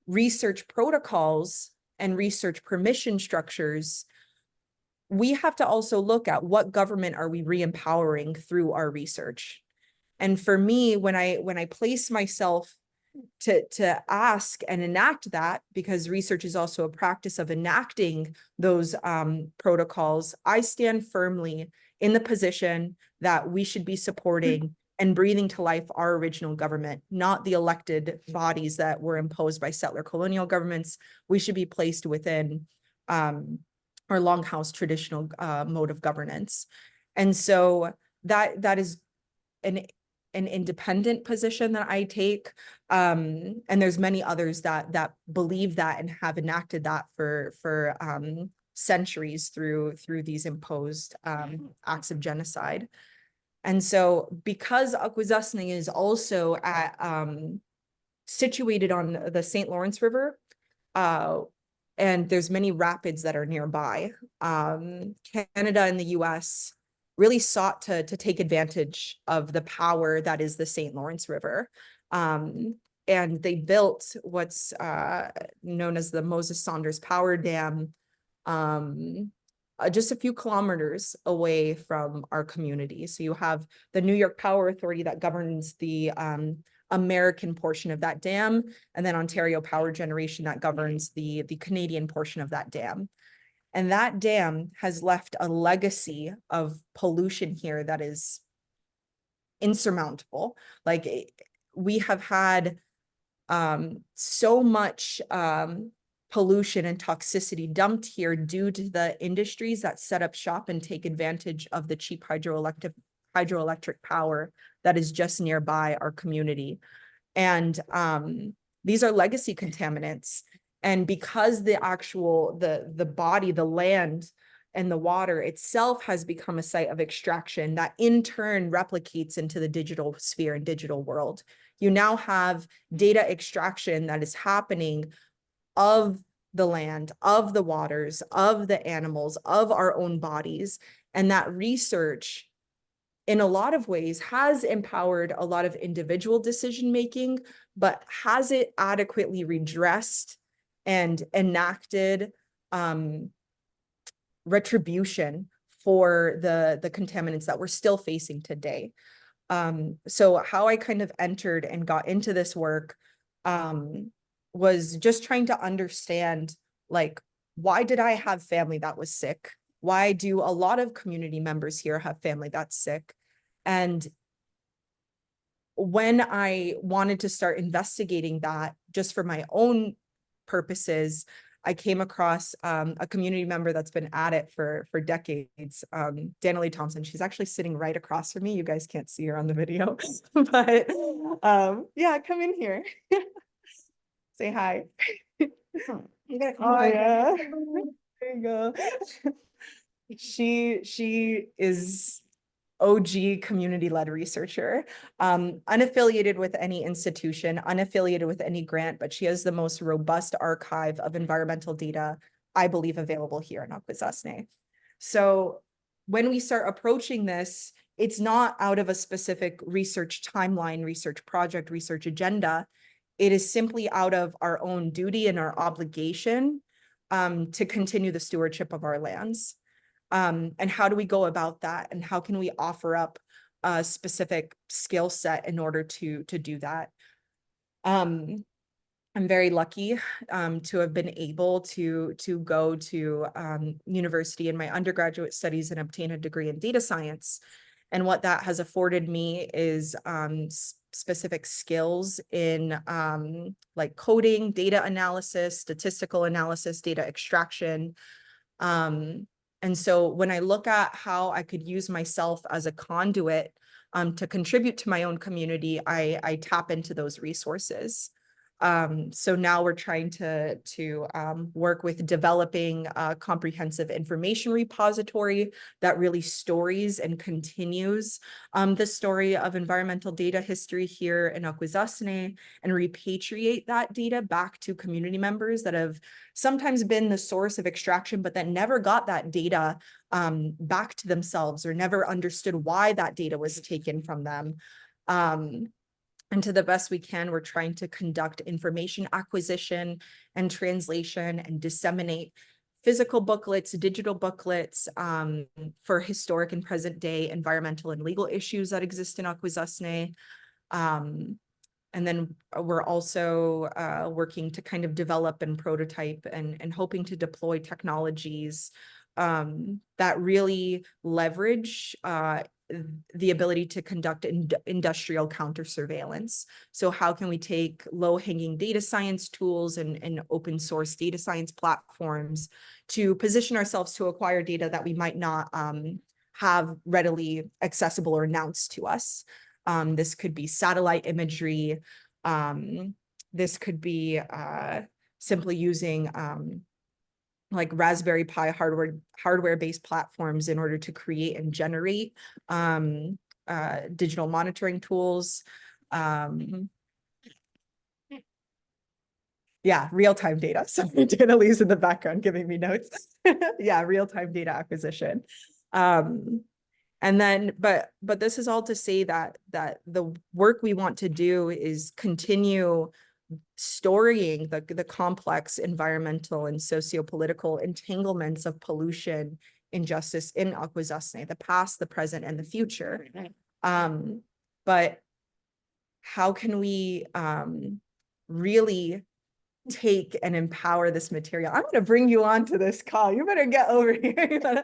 Speaker 4: research protocols and research permission structures, we have to also look at what government are we re-empowering through our research. And for me, when I place myself to ask and enact that, because research is also a practice of enacting those protocols, I stand firmly in the position that we should be supporting and breathing to life our original government, not the elected bodies that were imposed by settler colonial governments. We should be placed within our longhouse traditional mode of governance. And so that is an independent position that I take. And there's many others that believe that and have enacted that for centuries through these imposed acts of genocide. And so because Akwesasne is also situated on the St. Lawrence River, and there's many rapids that are nearby, Canada and the US really sought to take advantage of the power that is the St. Lawrence River. And they built what's known as the Moses Saunders Power Dam, just a few kilometers away from our community. So you have the New York Power Authority that governs the American portion of that dam, and then Ontario Power Generation that governs the Canadian portion of that dam. And that dam has left a legacy of pollution here that is insurmountable. Like we have had so much pollution and toxicity dumped here due to the industries that set up shop and take advantage of the cheap hydroelectric power that is just nearby our community. And these are legacy contaminants. And because the body, the land and the water itself has become a site of extraction that in turn replicates into the digital sphere and digital world, you now have data extraction that is happening of the land, of the waters, of the animals, of our own bodies. And that research in a lot of ways has empowered a lot of individual decision-making, but has it adequately redressed and enacted retribution for the contaminants that we're still facing today? So how I kind of entered and got into this work was just trying to understand, like, why did I have family that was sick? Why do a lot of community members here have family that's sick? And when I wanted to start investigating that just for my own purposes, I came across a community member that's been at it for decades, Danielle Thompson. She's actually sitting right across from me. You guys can't see her on the video, but yeah, come in here. Say hi. You gotta come on. Yeah. There you go. She is OG community-led researcher, unaffiliated with any institution, unaffiliated with any grant, but she has the most robust archive of environmental data, I believe, available here in Akwesasne. So when we start approaching this, it's not out of a specific research timeline, research project, research agenda. it is simply out of our own duty and our obligation to continue the stewardship of our lands. And how do we go about that? And how can we offer up a specific skill set in order to do that? I'm very lucky to have been able to go to university in my undergraduate studies and obtain a degree in data science. And what that has afforded me is specific skills in like coding, data analysis, statistical analysis, data extraction. And so when I look at how I could use myself as a conduit to contribute to my own community, I tap into those resources. So now we're trying to work with developing a comprehensive information repository that really stories and continues the story of environmental data history here in Akwesasne, and repatriate that data back to community members that have sometimes been the source of extraction, but that never got that data back to themselves or never understood why that data was taken from them. And to the best we can, we're trying to conduct information acquisition and translation and disseminate physical booklets, digital booklets for historic and present day environmental and legal issues that exist in Akwesasne. And then we're also working to kind of develop and prototype and hoping to deploy technologies that really leverage the ability to conduct industrial counter surveillance. So how can we take low-hanging data science tools and open source data science platforms to position ourselves to acquire data that we might not have readily accessible or announced to us? This could be satellite imagery. This could be simply using like Raspberry Pi hardware-based platforms in order to create and generate digital monitoring tools. Yeah, real-time data. Sorry, Danielle's in the background giving me notes. Yeah, real-time data acquisition. And then, but this is all to say that the work we want to do is continue storying the complex environmental and socio-political entanglements of pollution, injustice in Akwesasne, the past, the present, and the future. But how can we really take and empower this material? I'm going to bring you on to this call. You better get over here.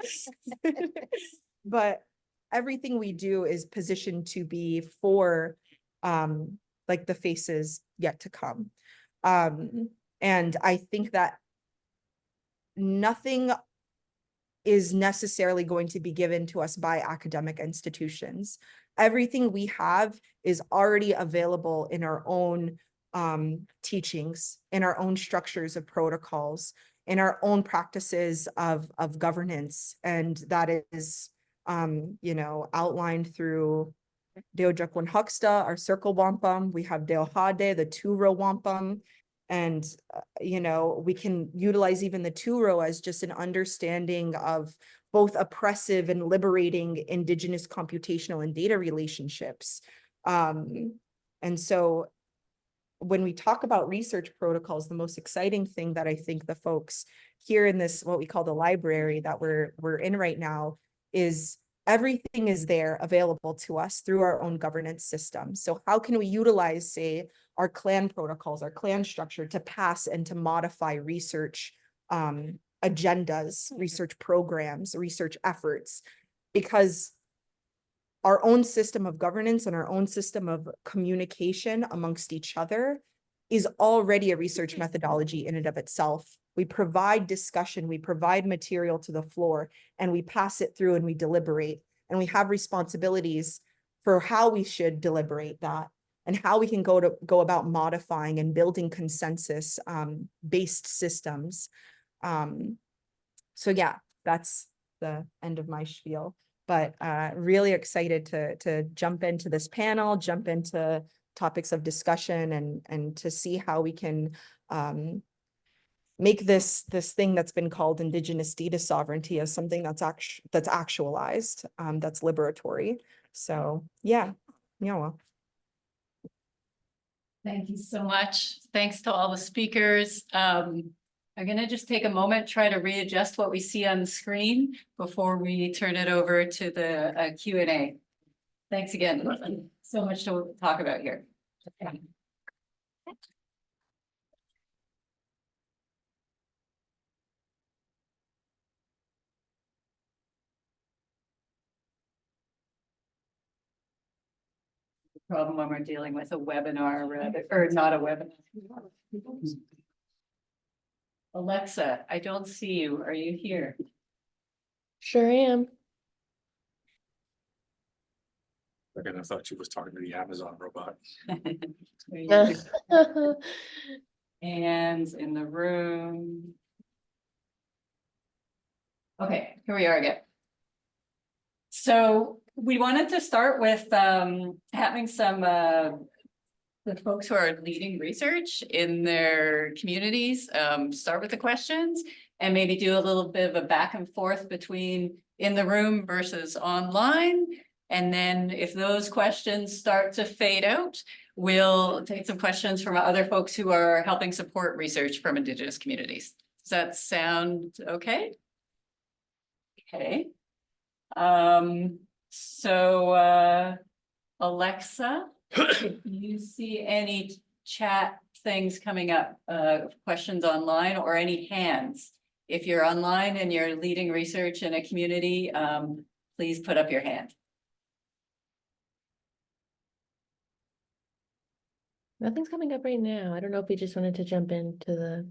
Speaker 4: But everything we do is positioned to be for like the faces yet to come. And I think that nothing is necessarily going to be given to us by academic institutions. Everything we have is already available in our own teachings, in our own structures of protocols, in our own practices of governance. And that is, you know, outlined through Deo Jakwan Huxta, our circle wampum. We have Deo Hade, the 2-row wampum. And, you know, we can utilize even the 2-row as just an understanding of both oppressive and liberating Indigenous computational and data relationships. And so when we talk about research protocols, the most exciting thing that I think the folks here in this, what we call the library that we're in right now, is everything is there available to us through our own governance system. So how can we utilize, say, our clan protocols, our clan structure to pass and to modify research agendas, research programs, research efforts? Because our own system of governance and our own system of communication amongst each other is already a research methodology in and of itself. We provide discussion, we provide material to the floor, and we pass it through and we deliberate. And we have responsibilities for how we should deliberate that and how we can go about modifying and building consensus based systems. So yeah, that's the end of my spiel. But really excited to jump into this panel, jump into topics of discussion, and to see how we can make this thing that's been called Indigenous data sovereignty as something that's actualized, that's liberatory. So yeah, well.
Speaker 1: Thank you so much. Thanks to all the speakers. I'm gonna just take a moment, try to readjust what we see on the screen before we turn it over to the Q&A. Thanks again. So much to talk about here. Okay. Problem when we're dealing with a webinar rather, or not a webinar. Alexa, I don't see you. Are you here?
Speaker 2: Sure am.
Speaker 8: Again, I thought she was talking to the Amazon robot.
Speaker 1: And in the room. Okay, here we are again. So we wanted to start with having some the folks who are leading research in their communities, start with the questions and maybe do a little bit of a back and forth between in the room versus online. And then if those questions start to fade out, we'll take some questions from other folks who are helping support research from Indigenous communities. Does that sound okay? Okay. Alexa, if you see any chat things coming up, questions online or any hands, if you're online and you're leading research in a community, please put up your hand.
Speaker 2: Nothing's coming up right now. I don't know if we just wanted to jump into the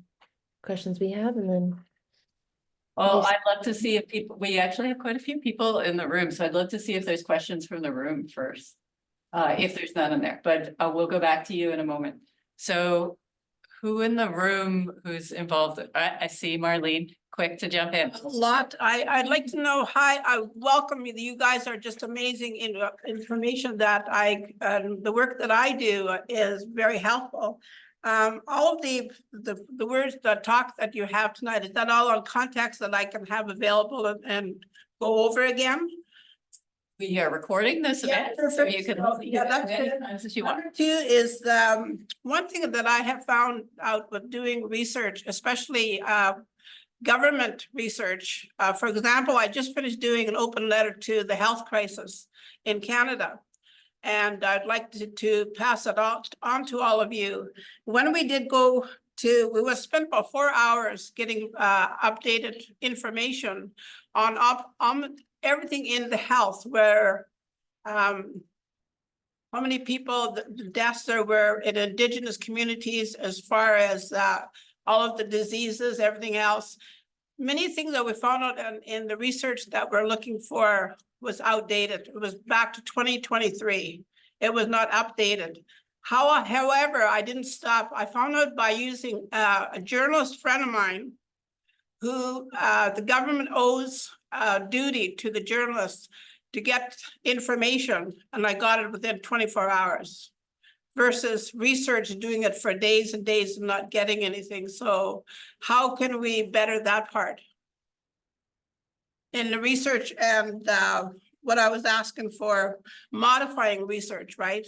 Speaker 2: questions we have and then.
Speaker 1: Well, I'd love to see if people, we actually have quite a few people in the room, so I'd love to see if there's questions from the room first. If there's none in there, but we'll go back to you in a moment. So who in the room who's involved? I see Marlene, quick to jump in.
Speaker 7: A lot. I'd like to know, hi, I welcome you. You guys are just amazing in information that the work that I do is very helpful. All of the words, the talk that you have tonight, is that all on context that I can have available and go over again?
Speaker 1: We are recording this event, so you can
Speaker 7: that's
Speaker 1: as
Speaker 7: good.
Speaker 1: times as you want.
Speaker 7: Number two is one thing that I have found out with doing research, especially government research. For example, I just finished doing an open letter to the health crisis in Canada. And I'd like to pass it on to all of you. When we did go to, we spent about 4 hours getting updated information on everything in the health, where how many people, the deaths there were in Indigenous communities, as far as all of the diseases, everything else. Many things that we found out in the research that we're looking for was outdated. It was back to 2023. It was not updated. However, I didn't stop. I found out by using a journalist friend of mine who the government owes duty to the journalists to get information, and I got it within 24 hours. Versus research doing it for days and days and not getting anything. So how can we better that part? In the research and what I was asking for, modifying research, right?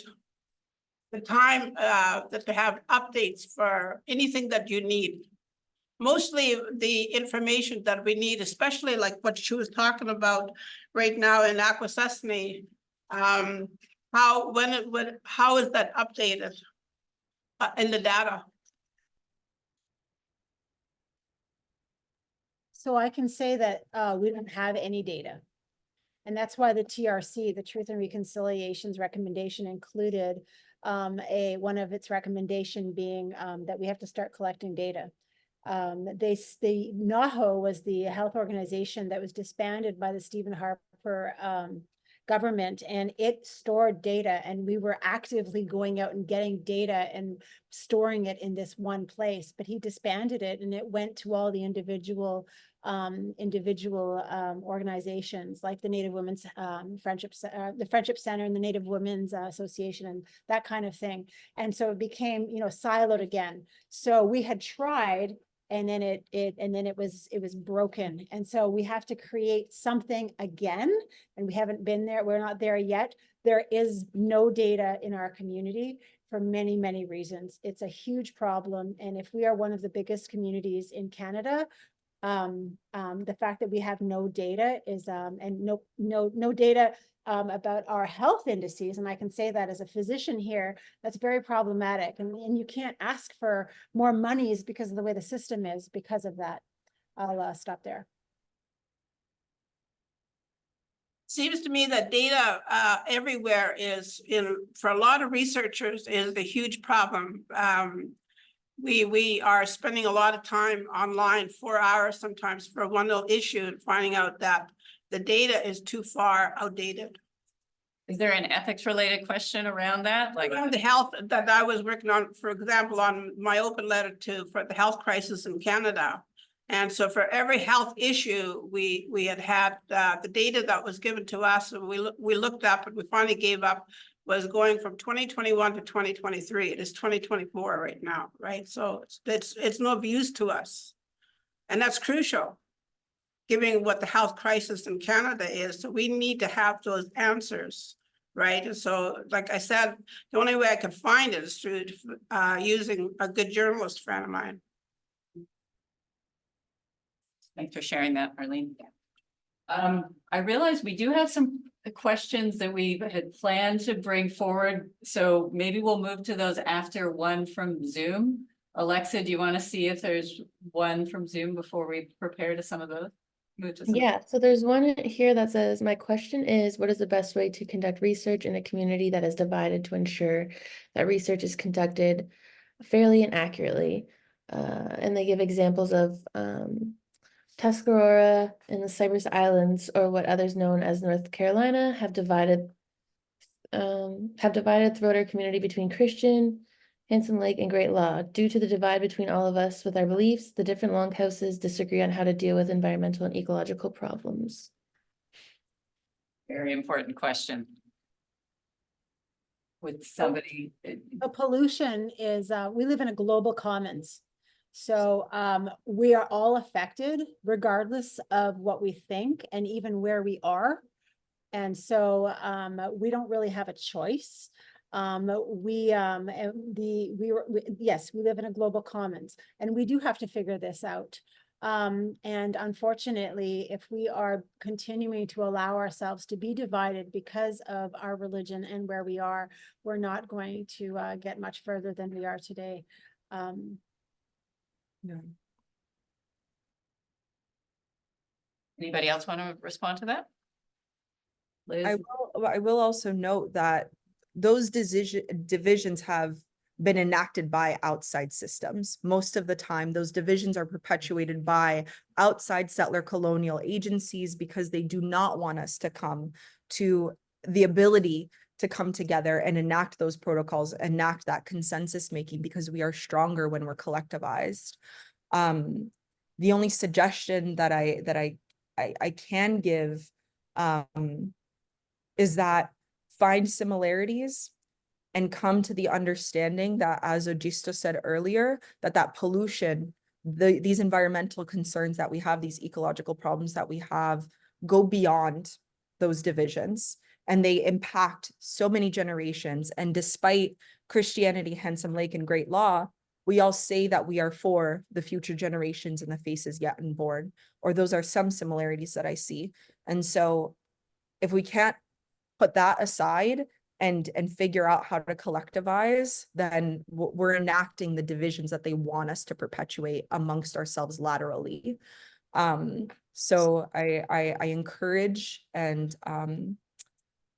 Speaker 7: The time that to have updates for anything that you need. Mostly the information that we need, especially like what she was talking about right now in Akwesasne. How is that updated in the data?
Speaker 5: So I can say that we don't have any data. And that's why the TRC, the Truth and Reconciliation's recommendation, included one of its recommendation being that we have to start collecting data. The NAHO was the health organization that was disbanded by the Stephen Harper government, and it stored data, and we were actively going out and getting data and storing it in this one place, but he disbanded it, and it went to all the individual organizations like the Native Women's Friendship Center and the Native Women's Association and that kind of thing. And so it became, siloed again. So we had tried, and then it was broken. And so we have to create something again, and we haven't been there. We're not there yet. There is no data in our community for many, many reasons. It's a huge problem. And if we are one of the biggest communities in Canada, the fact that we have no data is, and no data about our health indices, and I can say that as a physician here, that's very problematic. And you can't ask for more monies because of the way the system is because of that. I'll stop there.
Speaker 7: Seems to me that data everywhere for a lot of researchers is a huge problem. We are spending a lot of time online, 4 hours sometimes for one little issue, and finding out that the data is too far outdated.
Speaker 1: Is there an ethics related question around that? Like
Speaker 7: Around the health that I was working on, for example, on my open letter for the health crisis in Canada. And so for every health issue, we had the data that was given to us, and we looked up and we finally gave up, was going from 2021 to 2023. It is 2024 right now, right? So it's no use to us. And that's crucial, given what the health crisis in Canada is. So we need to have those answers, right? And so, like I said, the only way I could find it is through using a good journalist friend of mine.
Speaker 1: Thanks for sharing that, Marlene. I realize we do have some questions that we had planned to bring forward, so maybe we'll move to those after one from Zoom. Alexa, do you want to see if there's one from Zoom before we prepare to some of those? Move to some.
Speaker 2: Yeah, so there's one here that says, my question is, what is the best way to conduct research in a community that is divided to ensure that research is conducted fairly and accurately? And they give examples of Tuscarora and the Cypress Islands, or what others known as North Carolina, have divided throughout our community between Christian, Handsome Lake, and Great Law. Due to the divide between all of us with our beliefs, the different longhouses disagree on how to deal with environmental and ecological problems.
Speaker 1: Very important question. With somebody.
Speaker 5: The pollution is, we live in a global commons. So we are all affected regardless of what we think and even where we are. And so we don't really have a choice. Yes, we live in a global commons, and we do have to figure this out. And unfortunately, if we are continuing to allow ourselves to be divided because of our religion and where we are, we're not going to get much further than we are today.
Speaker 4: No.
Speaker 1: Anybody else want to respond to that? Liz?
Speaker 4: I will also note that those divisions have been enacted by outside systems. Most of the time, those divisions are perpetuated by outside settler colonial agencies because they do not want us to come to the ability to come together and enact those protocols, enact that consensus making, because we are stronger when we're collectivized. The only suggestion that I can give is that find similarities and come to the understanding that, as Ojistoh said earlier, that pollution, these environmental concerns that we have, these ecological problems that we have, go beyond those divisions, and they impact so many generations. And despite Christianity, Handsome Lake, and Great Law, we all say that we are for the future generations and the faces yet unborn, or those are some similarities that I see. And so if we can't put that aside and figure out how to collectivize, then we're enacting the divisions that they want us to perpetuate amongst ourselves laterally. So I encourage and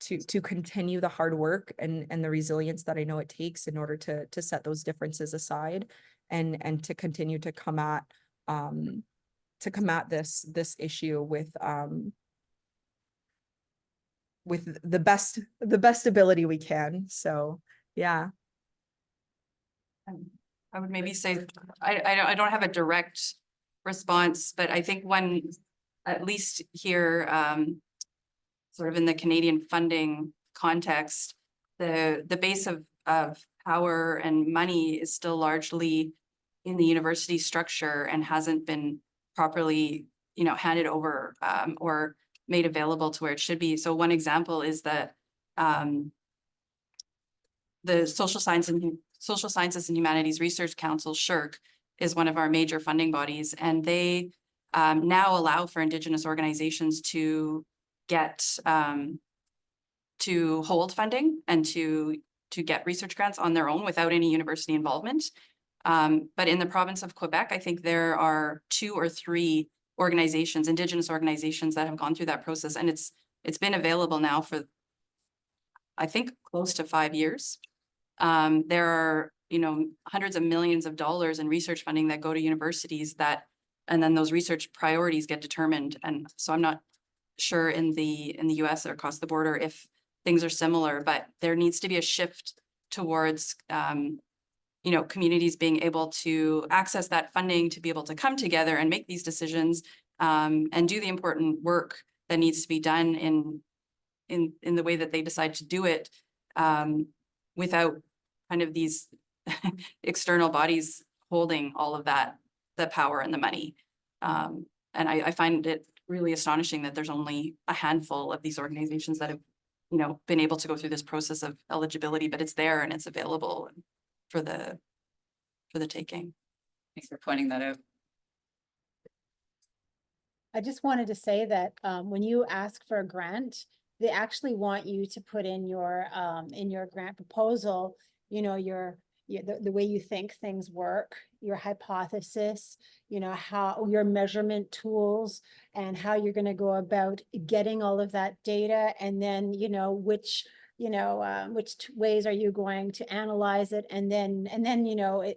Speaker 4: to continue the hard work and the resilience that I know it takes in order to set those differences aside and to continue to come at this issue with the best ability we can. So yeah.
Speaker 3: I would maybe say, I don't have a direct response, but I think one, at least here, sort of in the Canadian funding context, the base of power and money is still largely in the university structure and hasn't been properly, handed over or made available to where it should be. So one example is that the Social Sciences and Humanities Research Council, SSHRC, is one of our major funding bodies, and they now allow for Indigenous organizations to get to hold funding and to get research grants on their own without any university involvement. But in the province of Quebec, I think there are 2 or 3 organizations, Indigenous organizations, that have gone through that process, and it's been available now for, I think, close to 5 years. There are, hundreds of millions of dollars in research funding that go to universities and then those research priorities get determined. And so I'm not sure in the US or across the border if things are similar, but there needs to be a shift towards, communities being able to access that funding, to be able to come together and make these decisions, and do the important work that needs to be done in the way that they decide to do it, without kind of these external bodies holding all of that, the power and the money. And I find it really astonishing that there's only a handful of these organizations that have, been able to go through this process of eligibility, but it's there and it's available for the taking.
Speaker 1: Thanks for pointing that out.
Speaker 5: I just wanted to say that when you ask for a grant, they actually want you to put in your grant proposal, the way you think things work, your hypothesis, how your measurement tools, and how you're going to go about getting all of that data, and then which ways are you going to analyze it, and then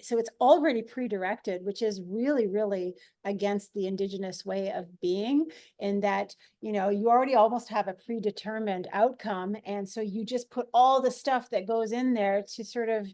Speaker 5: so it's already pre-directed, which is really, really against the Indigenous way of being, in that you already almost have a predetermined outcome, and so you just put all the stuff that goes in there to sort of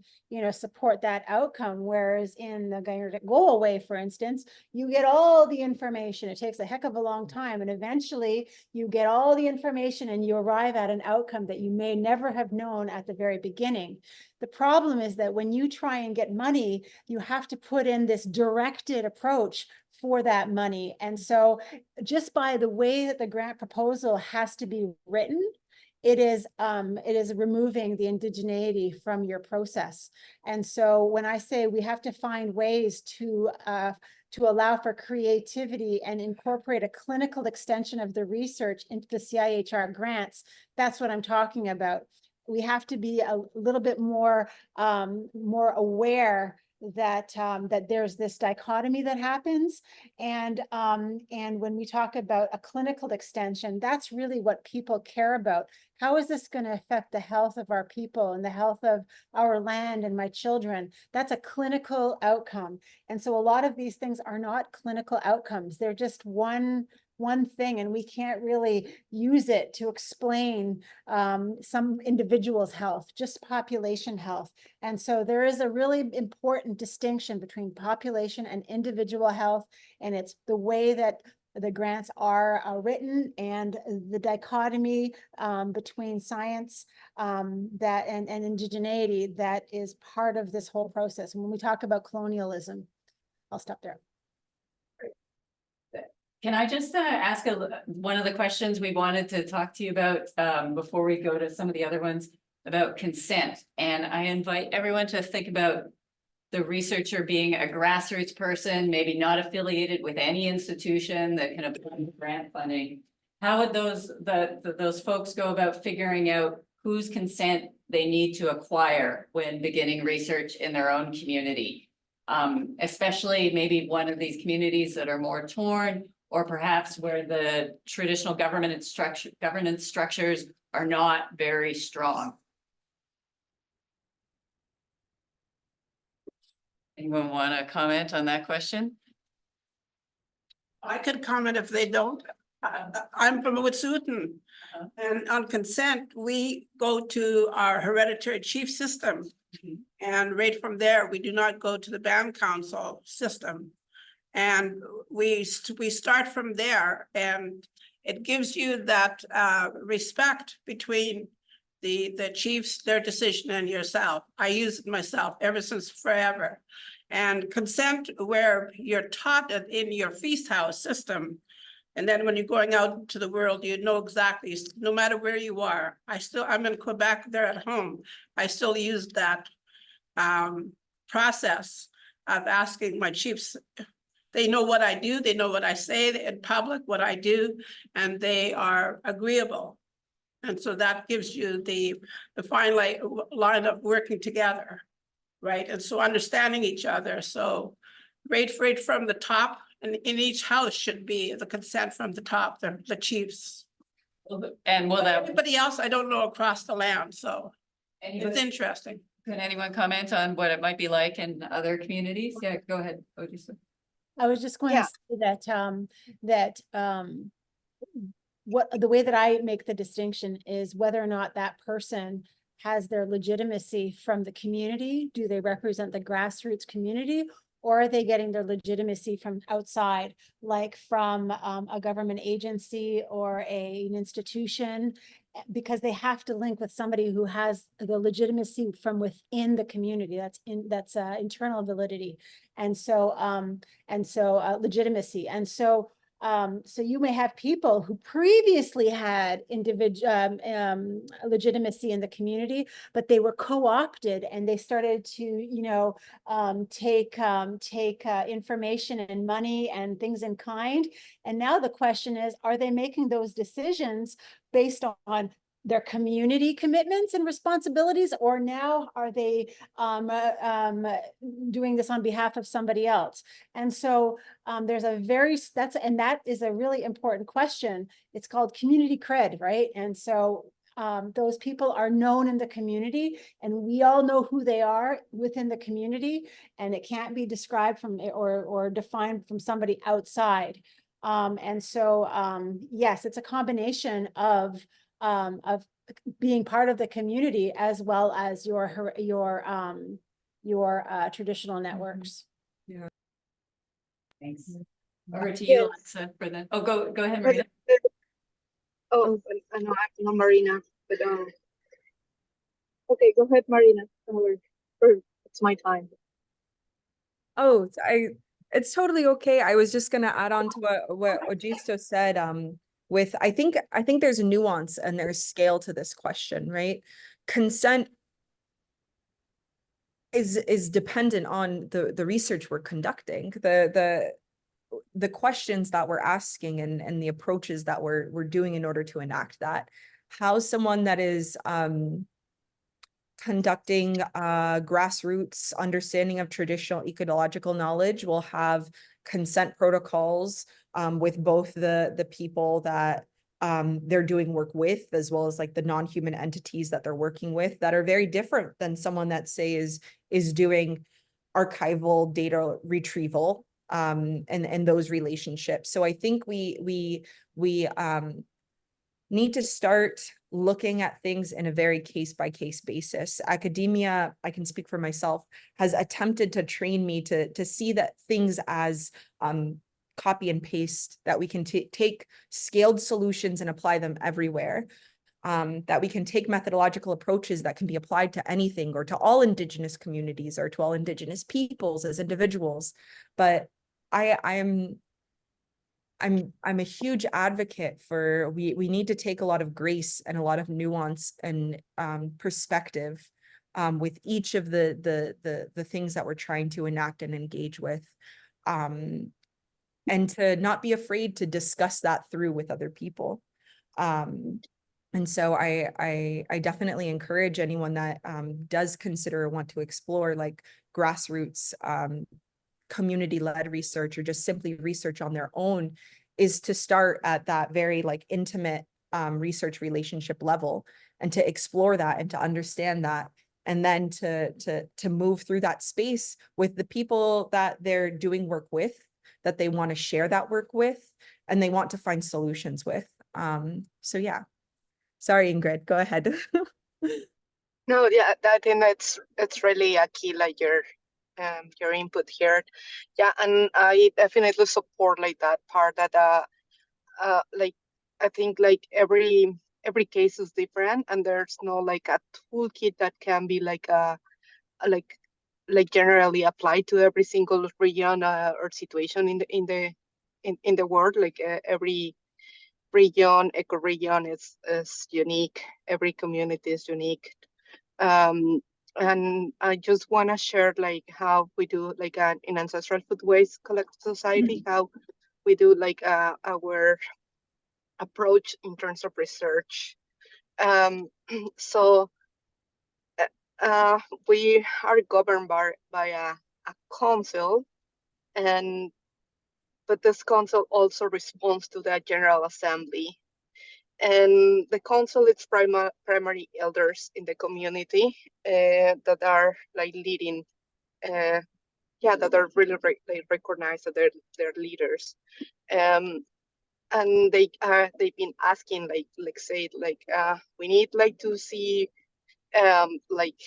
Speaker 5: support that outcome. Whereas in the go away, for instance, you get all the information. It takes a heck of a long time, and eventually you get all the information and you arrive at an outcome that you may never have known at the very beginning. The problem is that when you try and get money, you have to put in this directed approach for that money. And so just by the way that the grant proposal has to be written, it is removing the indigeneity from your process. And so when I say we have to find ways to allow for creativity and incorporate a clinical extension of the research into the CIHR grants, that's what I'm talking about. We have to be a little bit more aware that there's this dichotomy that happens, and when we talk about a clinical extension, that's really what people care about. How is this going to affect the health of our people and the health of our land and my children? That's a clinical outcome. And so a lot of these things are not clinical outcomes. They're just one thing, and we can't really use it to explain some individual's health, just population health. And so there is a really important distinction between population and individual health, and it's the way that the grants are written, and the dichotomy between science and indigeneity that is part of this whole process. And when we talk about colonialism, I'll stop there.
Speaker 1: Can I just ask one of the questions we wanted to talk to you about before we go to some of the other ones about consent? And I invite everyone to think about the researcher being a grassroots person, maybe not affiliated with any institution that can apply grant funding. How would those folks go about figuring out whose consent they need to acquire when beginning research in their own community? Especially maybe one of these communities that are more torn, or perhaps where the traditional governance structures are not very strong. Anyone want to comment on that question?
Speaker 7: I could comment if they don't. I'm from Wet'suwet'en, and on consent, we go to our hereditary chief system. And right from there, we do not go to the band council system. And we start from there, and it gives you that respect between the chiefs, their decision, and yourself. I use it myself ever since forever. And consent, where you're taught it in your feast house system, And then when you're going out into the world, you know exactly, no matter where you are. I'm in Quebec, they're at home. I still use that process of asking my chiefs. They know what I do, they know what I say in public, what I do, and they are agreeable. And so that gives you the fine line of working together, right? And so understanding each other. So right from the top, and in each house should be the consent from the top, the chiefs.
Speaker 1: And will that,
Speaker 7: Everybody else, I don't know across the land, so it's
Speaker 1: anybody,
Speaker 7: interesting.
Speaker 1: can anyone comment on what it might be like in other communities? Yeah, go ahead, Ojistoh.
Speaker 5: I was just going to say that what the way that I make the distinction is whether or not that person has their legitimacy from the community. Do they represent the grassroots community, or are they getting their legitimacy from outside, like from a government agency or an institution? Because they have to link with somebody who has the legitimacy from within the community. That's internal validity, and so legitimacy. And so so you may have people who previously had individual legitimacy in the community, but they were co-opted and they started to, you know, take information and money and things in kind. And now the question is, are they making those decisions based on their community commitments and responsibilities, or now are they doing this on behalf of somebody else? And so there's that is a really important question. It's called community cred, right? And so those people are known in the community, and we all know who they are within the community, and it can't be described from or defined from somebody outside. And so yes, it's a combination of being part of the community as well as your traditional networks.
Speaker 4: Yeah.
Speaker 1: Thanks. Over to you,
Speaker 9: Yes.
Speaker 1: Alexa, for the, oh, go ahead, Marina.
Speaker 9: Oh, no, I'm not Marina, but okay, go ahead, Marina. Don't worry. It's my time.
Speaker 4: Oh, it's totally okay. I was just gonna add on to what Ojistoh said. With I think there's a nuance and there's scale to this question, right? Consent is dependent on the research we're conducting, the questions that we're asking and the approaches that we're doing in order to enact that. How someone that is conducting grassroots understanding of traditional ecological knowledge will have consent protocols with both the people that they're doing work with, as well as like the non-human entities that they're working with, that are very different than someone that say is doing archival data retrieval and those relationships. So I think we need to start looking at things in a very case-by-case basis. Academia, I can speak for myself, has attempted to train me to see that things as copy and paste, that we can take scaled solutions and apply them everywhere. That we can take methodological approaches that can be applied to anything or to all Indigenous communities or to all Indigenous peoples as individuals. But I'm a huge advocate for we need to take a lot of grace and a lot of nuance and perspective with each of the things that we're trying to enact and engage with, and to not be afraid to discuss that through with other people. And so I definitely encourage anyone that does consider or want to explore like grassroots community-led research or just simply research on their own, is to start at that very like intimate research relationship level and to explore that and to understand that, and then to move through that space with the people that they're doing work with, that they want to share that work with, and they want to find solutions with. So yeah, sorry, Ingrid, go ahead.
Speaker 9: No, yeah, I think it's really a key, like your input here. Yeah, and I definitely support like that part that like I think like every case is different, and there's no like a toolkit that can be like like generally applied to every single region or situation in the in the world. Like every region, ecoregion is unique. Every community is unique. And I just want to share like how we do like in Ancestral Food Waste Collective Society, how we do like our approach in terms of research. So we are governed by a council, but this council also responds to the General Assembly. And the council is primary elders in the community that are like leading, that are really recognized that they're leaders. And they've been asking like say like we need like to see like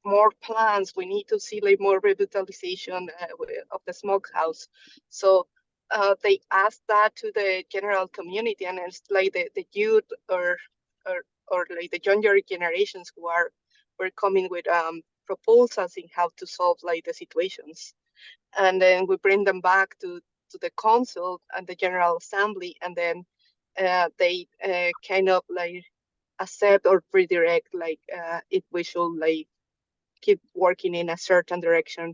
Speaker 9: more plans. We need to see like more revitalization of the smokehouse. So they asked that to the general community, and it's like the youth or like the younger generations who were coming with proposals in how to solve like the situations, and then we bring them back to the council and the General Assembly, and then they kind of like accept or redirect like if we should like keep working in a certain direction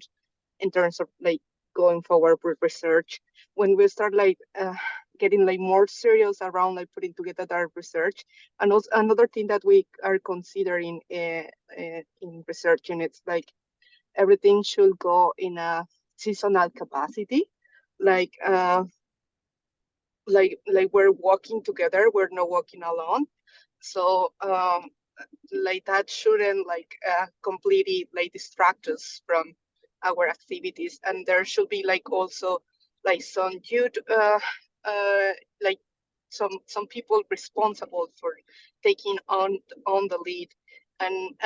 Speaker 9: in terms of like going forward with research. When we start like getting like more serious around like putting together our research, and also another thing that we are considering in research, and it's like everything should go in a seasonal capacity, like we're walking together, we're not walking alone. So like that shouldn't like completely like distract us from our activities, and there should be like also like some youth like some people responsible for taking on the lead, and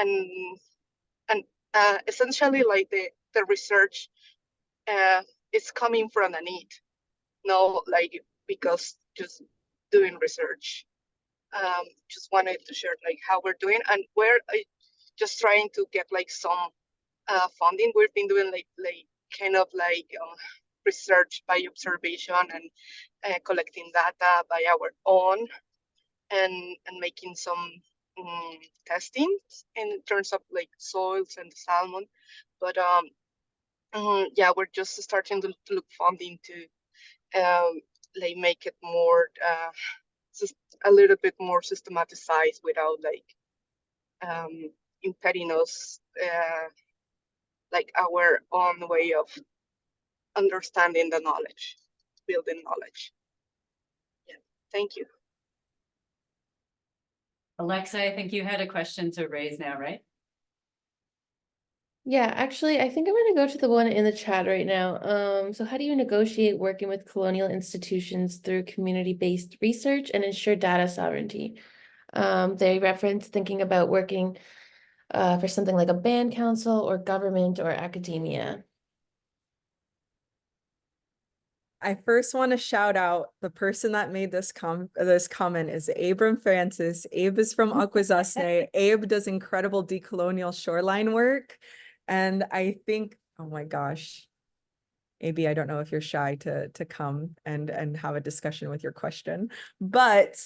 Speaker 9: essentially like the research is coming from a need, no like because just doing research. Just wanted to share like how we're doing, and we're just trying to get like some funding. We've been doing like kind of like research by observation and collecting data by our own, and making some testing in terms of like soils and salmon. But yeah, we're just starting to look funding to like make it more just a little bit more systematized without like impeding us like our own way of understanding the knowledge, building knowledge. Yeah, thank you.
Speaker 1: Alexa, I think you had a question to raise now, right?
Speaker 2: Yeah, actually, I think I'm going to go to the one in the chat right now. So how do you negotiate working with colonial institutions through community-based research and ensure data sovereignty? They reference thinking about working for something like a band council or government or academia.
Speaker 4: I first want to shout out the person that made this comment is Abram Francis. Abe is from Akwesasne. Abe does incredible decolonial shoreline work. And I think, oh my gosh, Abe, I don't know if you're shy to come and have a discussion with your question, but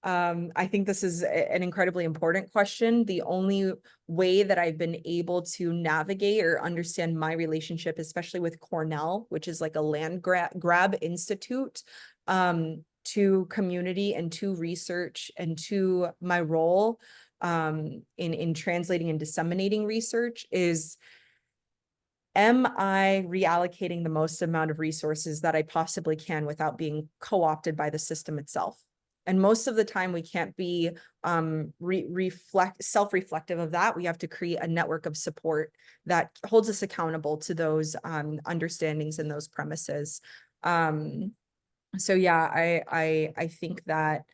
Speaker 4: I think this is an incredibly important question. The only way that I've been able to navigate or understand my relationship, especially with Cornell, which is like a land grab institute, to community and to research and to my role in translating and disseminating research is, am I reallocating the most amount of resources that I possibly can without being co-opted by the system itself? And most of the time we can't be self-reflective of that. We have to create a network of support that holds us accountable to those understandings and those premises. So yeah, I think that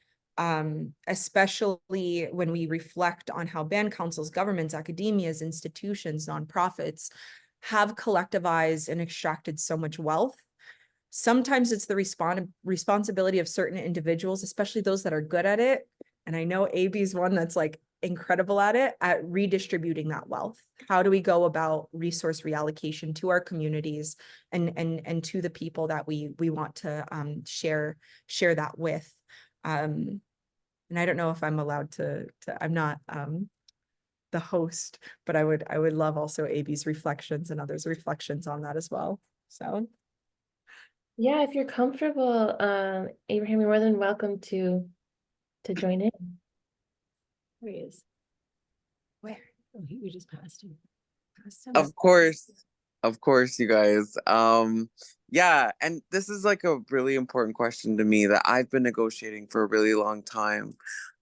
Speaker 4: especially when we reflect on how band councils, governments, academias, institutions, nonprofits have collectivized and extracted so much wealth. Sometimes it's the responsibility of certain individuals, especially those that are good at it. And I know AB's one that's like incredible at it, at redistributing that wealth. How do we go about resource reallocation to our communities and to the people that we want to share that with? And I don't know if I'm allowed to I'm not the host, but I would love also AB's reflections and others' reflections on that as well. So
Speaker 2: Yeah, if you're comfortable, Abraham, you're more than welcome to join in.
Speaker 5: There he is. Where? Oh, we just passed him.
Speaker 10: Of course, you guys. Yeah, and this is like a really important question to me that I've been negotiating for a really long time.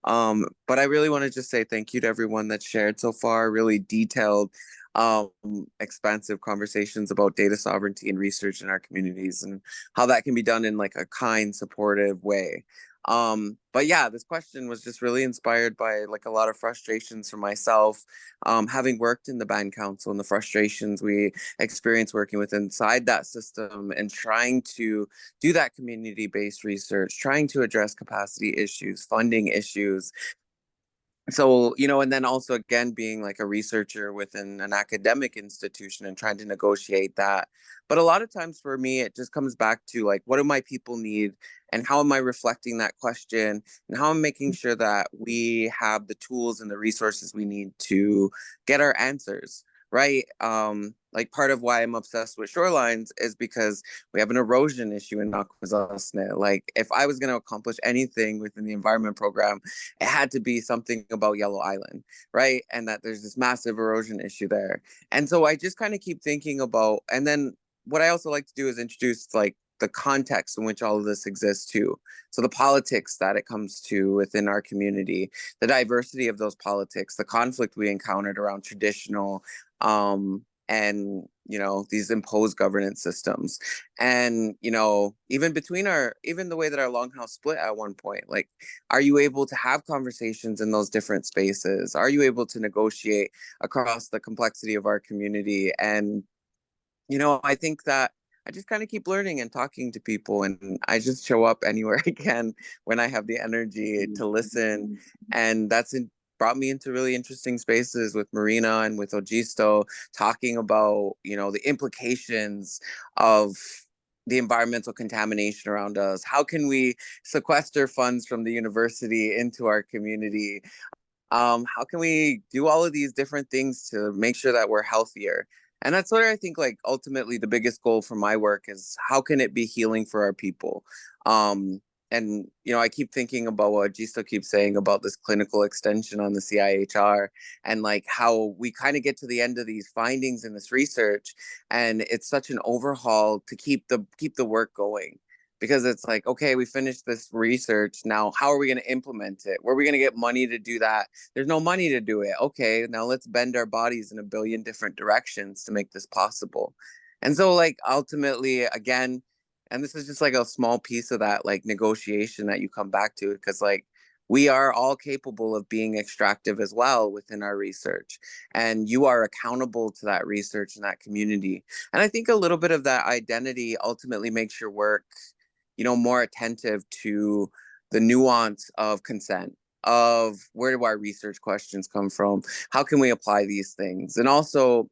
Speaker 10: But I really want to just say thank you to everyone that shared so far, really detailed, expansive conversations about data sovereignty and research in our communities and how that can be done in like a kind, supportive way. But yeah, this question was just really inspired by like a lot of frustrations for myself, having worked in the band council and the frustrations we experience working with inside that system and trying to do that community-based research, trying to address capacity issues, funding issues. So, you know, and then also again being like a researcher within an academic institution and trying to negotiate that. But a lot of times for me, it just comes back to like, what do my people need? And how am I reflecting that question? And how I'm making sure that we have the tools and the resources we need to get our answers, right? Like part of why I'm obsessed with shorelines is because we have an erosion issue in Akwesasne. Like if I was going to accomplish anything within the environment program, it had to be something about Yellow Island, right? And that there's this massive erosion issue there. And so I just kind of keep thinking about, and then what I also like to do is introduce like the context in which all of this exists too. So the politics that it comes to within our community, the diversity of those politics, the conflict we encountered around traditional and you know these imposed governance systems, and you know even the way that our longhouse split at one point. Like, are you able to have conversations in those different spaces? Are you able to negotiate across the complexity of our community? And you know, I think that I just kind of keep learning and talking to people, and I just show up anywhere I can when I have the energy to listen. And brought me into really interesting spaces with Marina and with Ojistoh, talking about, you know, the implications of the environmental contamination around us. How can we sequester funds from the university into our community? How can we do all of these different things to make sure that we're healthier? And that's what I think, like, ultimately the biggest goal for my work is how can it be healing for our people? And, you know, I keep thinking about what Ojistoh keeps saying about this clinical extension on the CIHR and like how we kind of get to the end of these findings in this research. And it's such an overhaul to keep the work going. Because it's like, okay, we finished this research. Now, how are we going to implement it? Where are we going to get money to do that? There's no money to do it. Okay, now let's bend our bodies in a billion different directions to make this possible. And so, like, ultimately, again, and this is just like a small piece of that, like, negotiation that you come back to, because, like, we are all capable of being extractive as well within our research. And you are accountable to that research and that community. And I think a little bit of that identity ultimately makes your work, you know, more attentive to the nuance of consent, of where do our research questions come from? How can we apply these things? And also,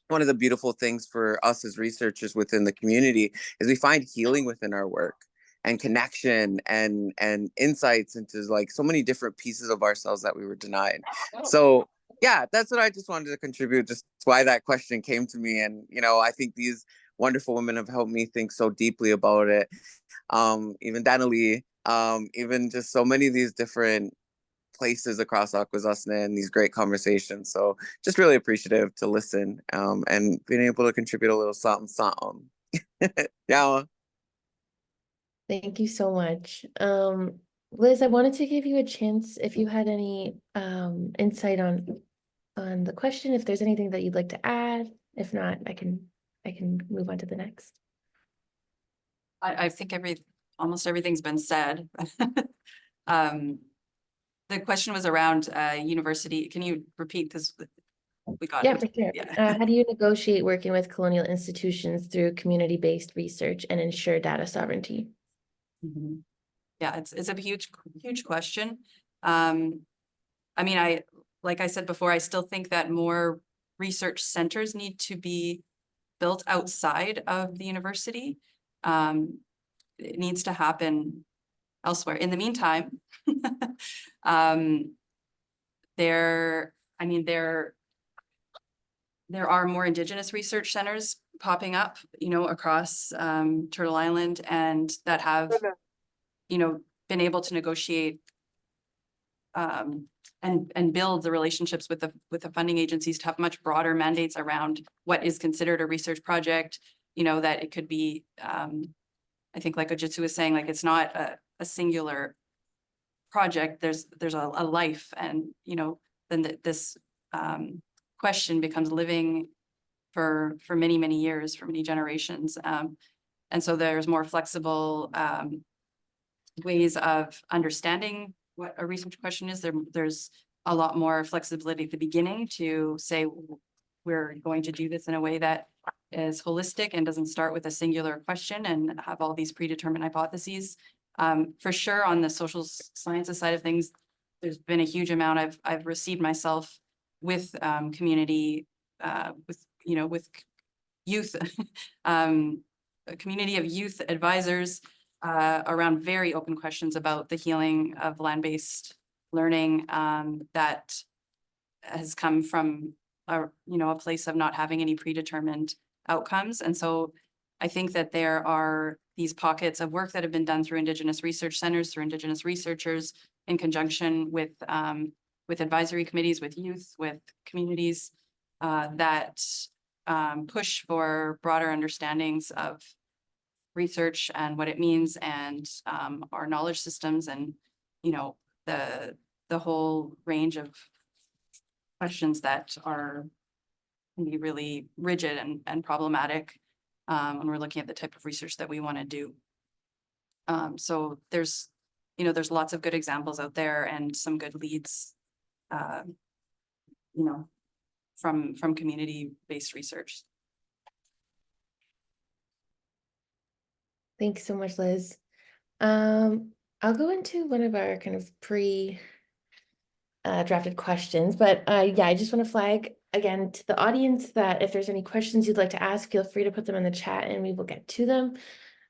Speaker 10: one of the beautiful things for us as researchers within the community is we find healing within our work and connection and insights into like so many different pieces of ourselves that we were denied. So yeah, that's what I just wanted to contribute, just why that question came to me. And, you know, I think these wonderful women have helped me think so deeply about it. Even Danalee, even just so many of these different places across Akwesasne and these great conversations. So just really appreciative to listen and being able to contribute a little something. Yeah.
Speaker 2: Thank you so much. Liz, I wanted to give you a chance if you had any insight on the question, if there's anything that you'd like to add. If not, I can move on to the next.
Speaker 3: I think almost everything's been said. The question was around university. Can you repeat this? We got
Speaker 2: Yeah,
Speaker 3: it.
Speaker 2: for sure.
Speaker 3: Yeah.
Speaker 2: How do you negotiate working with colonial institutions through community-based research and ensure data sovereignty?
Speaker 3: Yeah, it's a huge question. I mean, like I said before, I still think that more research centers need to be built outside of the university. It needs to happen elsewhere. In the meantime, there are more Indigenous research centers popping up, across Turtle Island, and that have, been able to negotiate and build the relationships with the funding agencies to have much broader mandates around what is considered a research project, that it could be, I think like Ojistoh was saying, like it's not a singular project, there's a life, and then this question becomes living for many years, for many generations, and so there's more flexible ways of understanding what a research question is. There's a lot more flexibility at the beginning to say we're going to do this in a way that is holistic and doesn't start with a singular question and have all these predetermined hypotheses. For sure, on the social sciences side of things, there's been a huge amount I've received myself with community, with youth, a community of youth advisors around very open questions about the healing of land-based learning that has come from a place of not having any predetermined outcomes. And so I think that there are these pockets of work that have been done through Indigenous research centers, through Indigenous researchers, in conjunction with advisory committees, with youth, with communities that push for broader understandings of research and what it means, and our knowledge systems, and the whole range of questions that can be really rigid and problematic when we're looking at the type of research that we want to do. So there's lots of good examples out there and some good leads, from community-based research.
Speaker 2: Thanks so much, Liz. I'll go into one of our kind of drafted questions, but yeah, I just want to flag again to the audience that if there's any questions you'd like to ask, feel free to put them in the chat and we will get to them.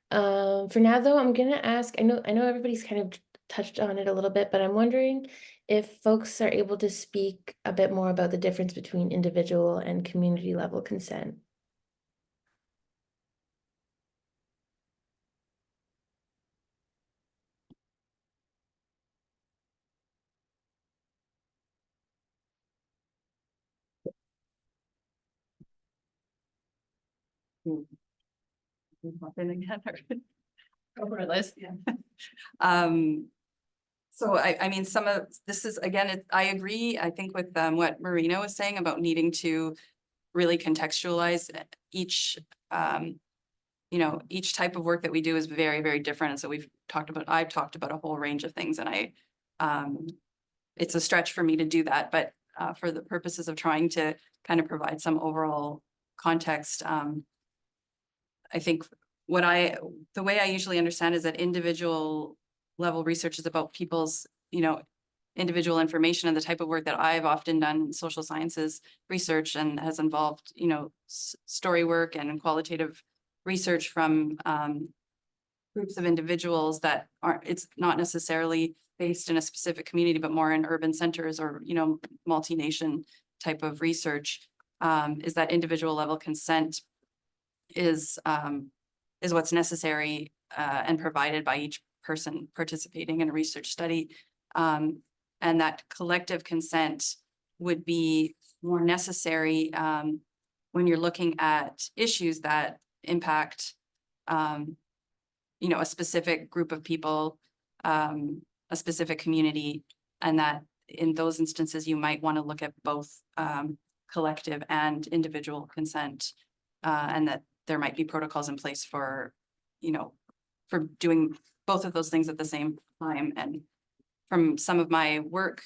Speaker 2: For now though, I'm gonna ask, I know everybody's kind of touched on it a little bit, but I'm wondering if folks are able to speak a bit more about the difference between individual and community level consent.
Speaker 3: Over Liz. Yeah. So I mean, some of this is, again, I agree, I think, with what Marina was saying about needing to really contextualize each, each type of work that we do is very, very different. And so I've talked about a whole range of things, and it's a stretch for me to do that, but for the purposes of trying to kind of provide some overall context, I think the way I usually understand is that individual level research is about people's, individual information, and the type of work that I've often done in social sciences research and has involved, story work and qualitative research from groups of individuals that it's not necessarily based in a specific community, but more in urban centers or, multi-nation type of research, is that individual level consent is what's necessary and provided by each person participating in a research study. And that collective consent would be more necessary when you're looking at issues that impact, a specific group of people, a specific community, and that in those instances, you might want to look at both collective and individual consent, and that there might be protocols in place for, for doing both of those things at the same time. And from some of my work,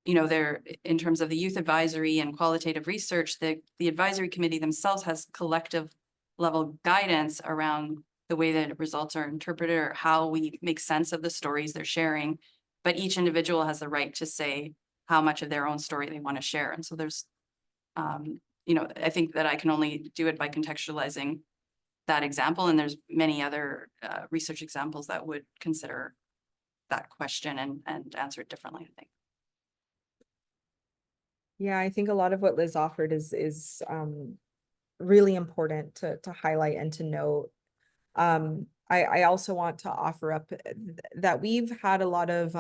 Speaker 3: there, in terms of the youth advisory and qualitative research, the advisory committee themselves has collective level guidance around the way that results are interpreted or how we make sense of the stories they're sharing. but each individual has the right to say how much of their own story they want to share. And so there's, I think that I can only do it by contextualizing that example. And there's many other research examples that would consider that question and answer it differently, I think.
Speaker 4: Yeah, I think a lot of what Liz offered is really important to highlight and to note. I also want to offer up that we've had a lot of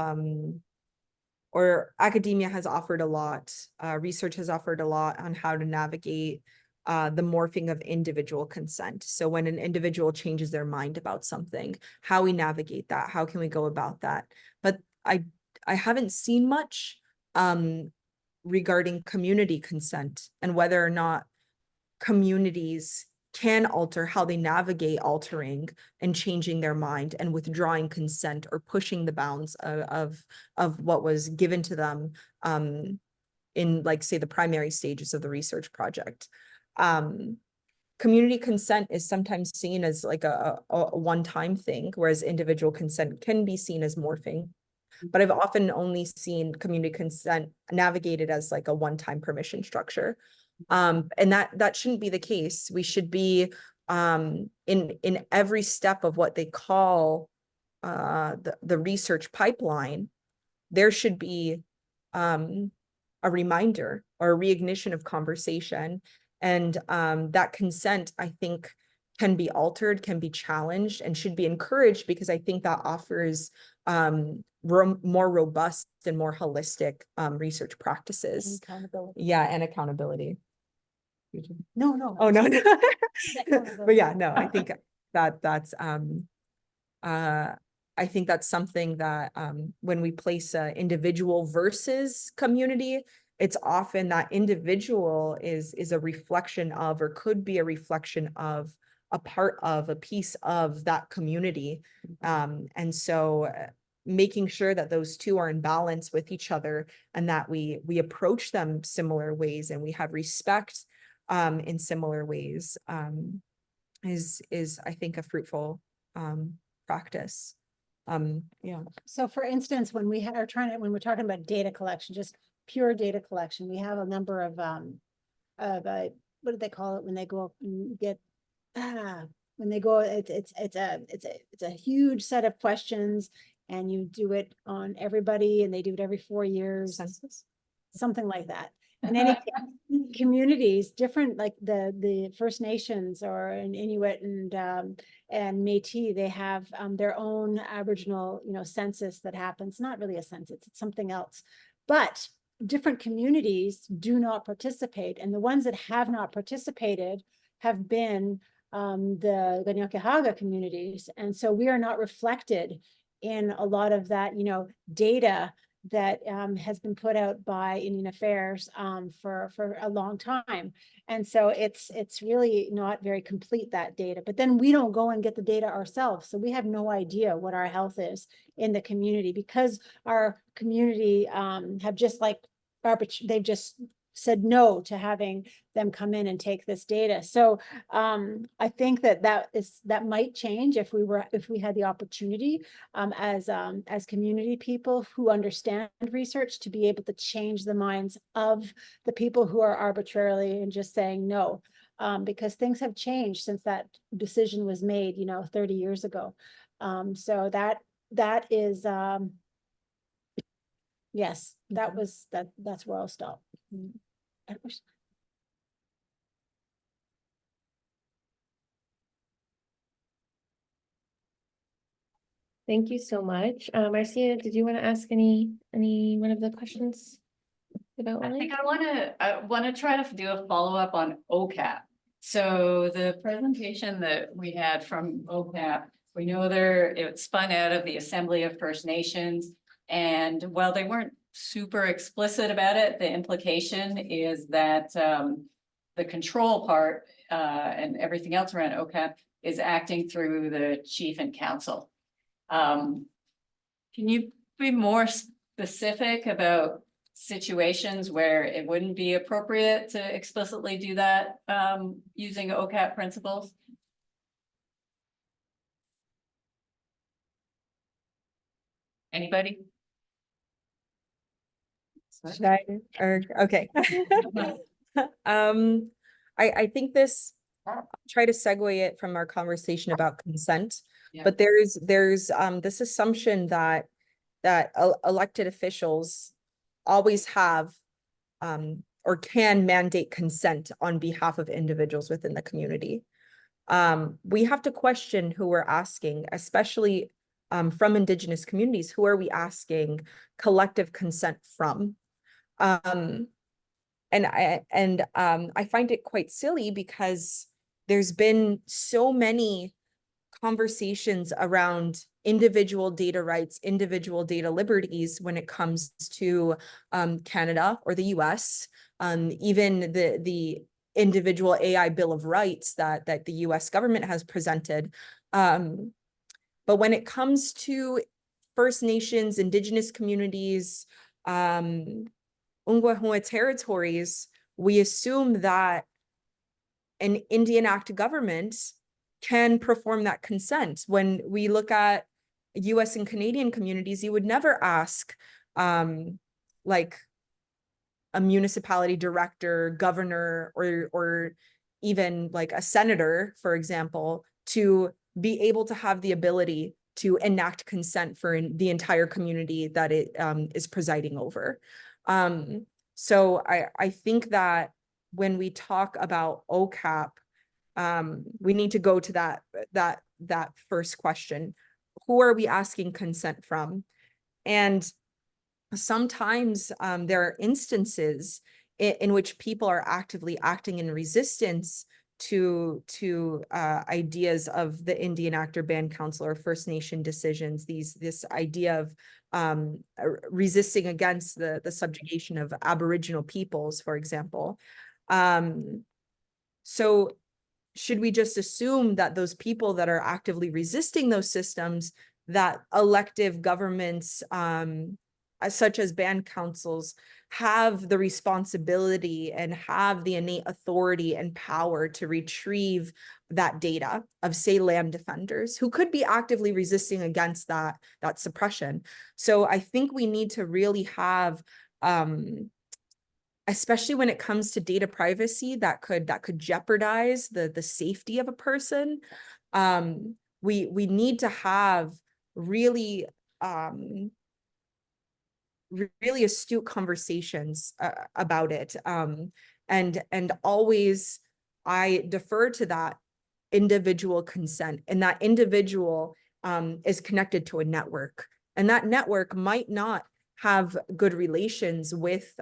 Speaker 4: or academia has offered a lot, research has offered a lot on how to navigate the morphing of individual consent. So when an individual changes their mind about something, how we navigate that, how can we go about that? But I haven't seen much regarding community consent and whether or not communities can alter how they navigate altering and changing their mind and withdrawing consent or pushing the bounds of what was given to them in, like, say, the primary stages of the research project. Community consent is sometimes seen as like a one-time thing, whereas individual consent can be seen as morphing. But I've often only seen community consent navigated as like a one-time permission structure. And that shouldn't be the case. We should be in every step of what they call the research pipeline, there should be a reminder or a reignition of conversation. And that consent, I think, can be altered, can be challenged, and should be encouraged, because I think that offers more robust and more holistic research practices.
Speaker 5: Accountability.
Speaker 4: Yeah, and accountability.
Speaker 5: No.
Speaker 4: Oh, no, no.
Speaker 5: Accountability.
Speaker 4: But yeah, no, I think that's I think that's something that when we place individual versus community, it's often that individual is a reflection of, or could be a reflection of, a part of, a piece of that community. And so making sure that those two are in balance with each other, and that we approach them similar ways, and we have respect in similar ways is I think a fruitful practice. Yeah.
Speaker 5: So for instance, when we are when we're talking about data collection, just pure data collection, we have a number of what do they call it when they go up and get when they go, it's a huge set of questions, and you do it on everybody, and they do it every 4 years.
Speaker 4: Census?
Speaker 5: Something like that. In any communities, different, like the First Nations or in Inuit and Métis, they have their own Aboriginal, census that happens. Not really a census, it's something else. But different communities do not participate, and the ones that have not participated have been the Ganyakehaga communities, and so we are not reflected in a lot of that, data that has been put out by Indian Affairs for a long time. And so it's really not very complete, that data. But then we don't go and get the data ourselves. So we have no idea what our health is in the community, because our community have just they've just said no to having them come in and take this data. So I think that might change if we had the opportunity as community people who understand research, to be able to change the minds of the people who are arbitrarily and just saying no, because things have changed since that decision was made, 30 years ago. So that is yes, that's where I'll stop.
Speaker 2: Thank you so much. Marcia, did you want to ask any one of the questions about
Speaker 1: I
Speaker 2: Wiley?
Speaker 1: think I want to try to do a follow-up on OCAP. So the presentation that we had from OCAP, we know it spun out of the Assembly of First Nations. And while they weren't super explicit about it, the implication is that the control part and everything else around OCAP is acting through the chief and council. Can you be more specific about situations where it wouldn't be appropriate to explicitly do that using OCAP principles? Anybody?
Speaker 4: Should I, or, okay. I think this, try to segue it from our conversation about consent,
Speaker 1: Yeah.
Speaker 4: but there's this assumption that elected officials always have or can mandate consent on behalf of individuals within the community. We have to question who we're asking, especially from Indigenous communities. Who are we asking collective consent from? And I find it quite silly because there's been so many conversations around individual data rights, individual data liberties when it comes to Canada or the US, even the individual AI Bill of Rights that the US government has presented. But when it comes to First Nations, Indigenous communities, Ungwahua territories, we assume that an Indian Act government can perform that consent. When we look at US and Canadian communities, you would never ask like a municipality director, governor, or even like a senator, for example, to be able to have the ability to enact consent for the entire community that it is presiding over. So I think that when we talk about OCAP, we need to go to that first question. Who are we asking consent from? And sometimes there are instances in which people are actively acting in resistance to ideas of the Indian Act or Band Council or First Nation decisions. This idea of resisting against the subjugation of Aboriginal peoples, for example. So should we just assume that those people that are actively resisting those systems, that elective governments, such as band councils, have the responsibility and have the innate authority and power to retrieve that data of, say, land defenders who could be actively resisting against that suppression? So I think we need to really have, especially when it comes to data privacy that could jeopardize the safety of a person. We need to have really really astute conversations about it. And always I defer to that individual consent, and that individual is connected to a network, and that network might not have good relations with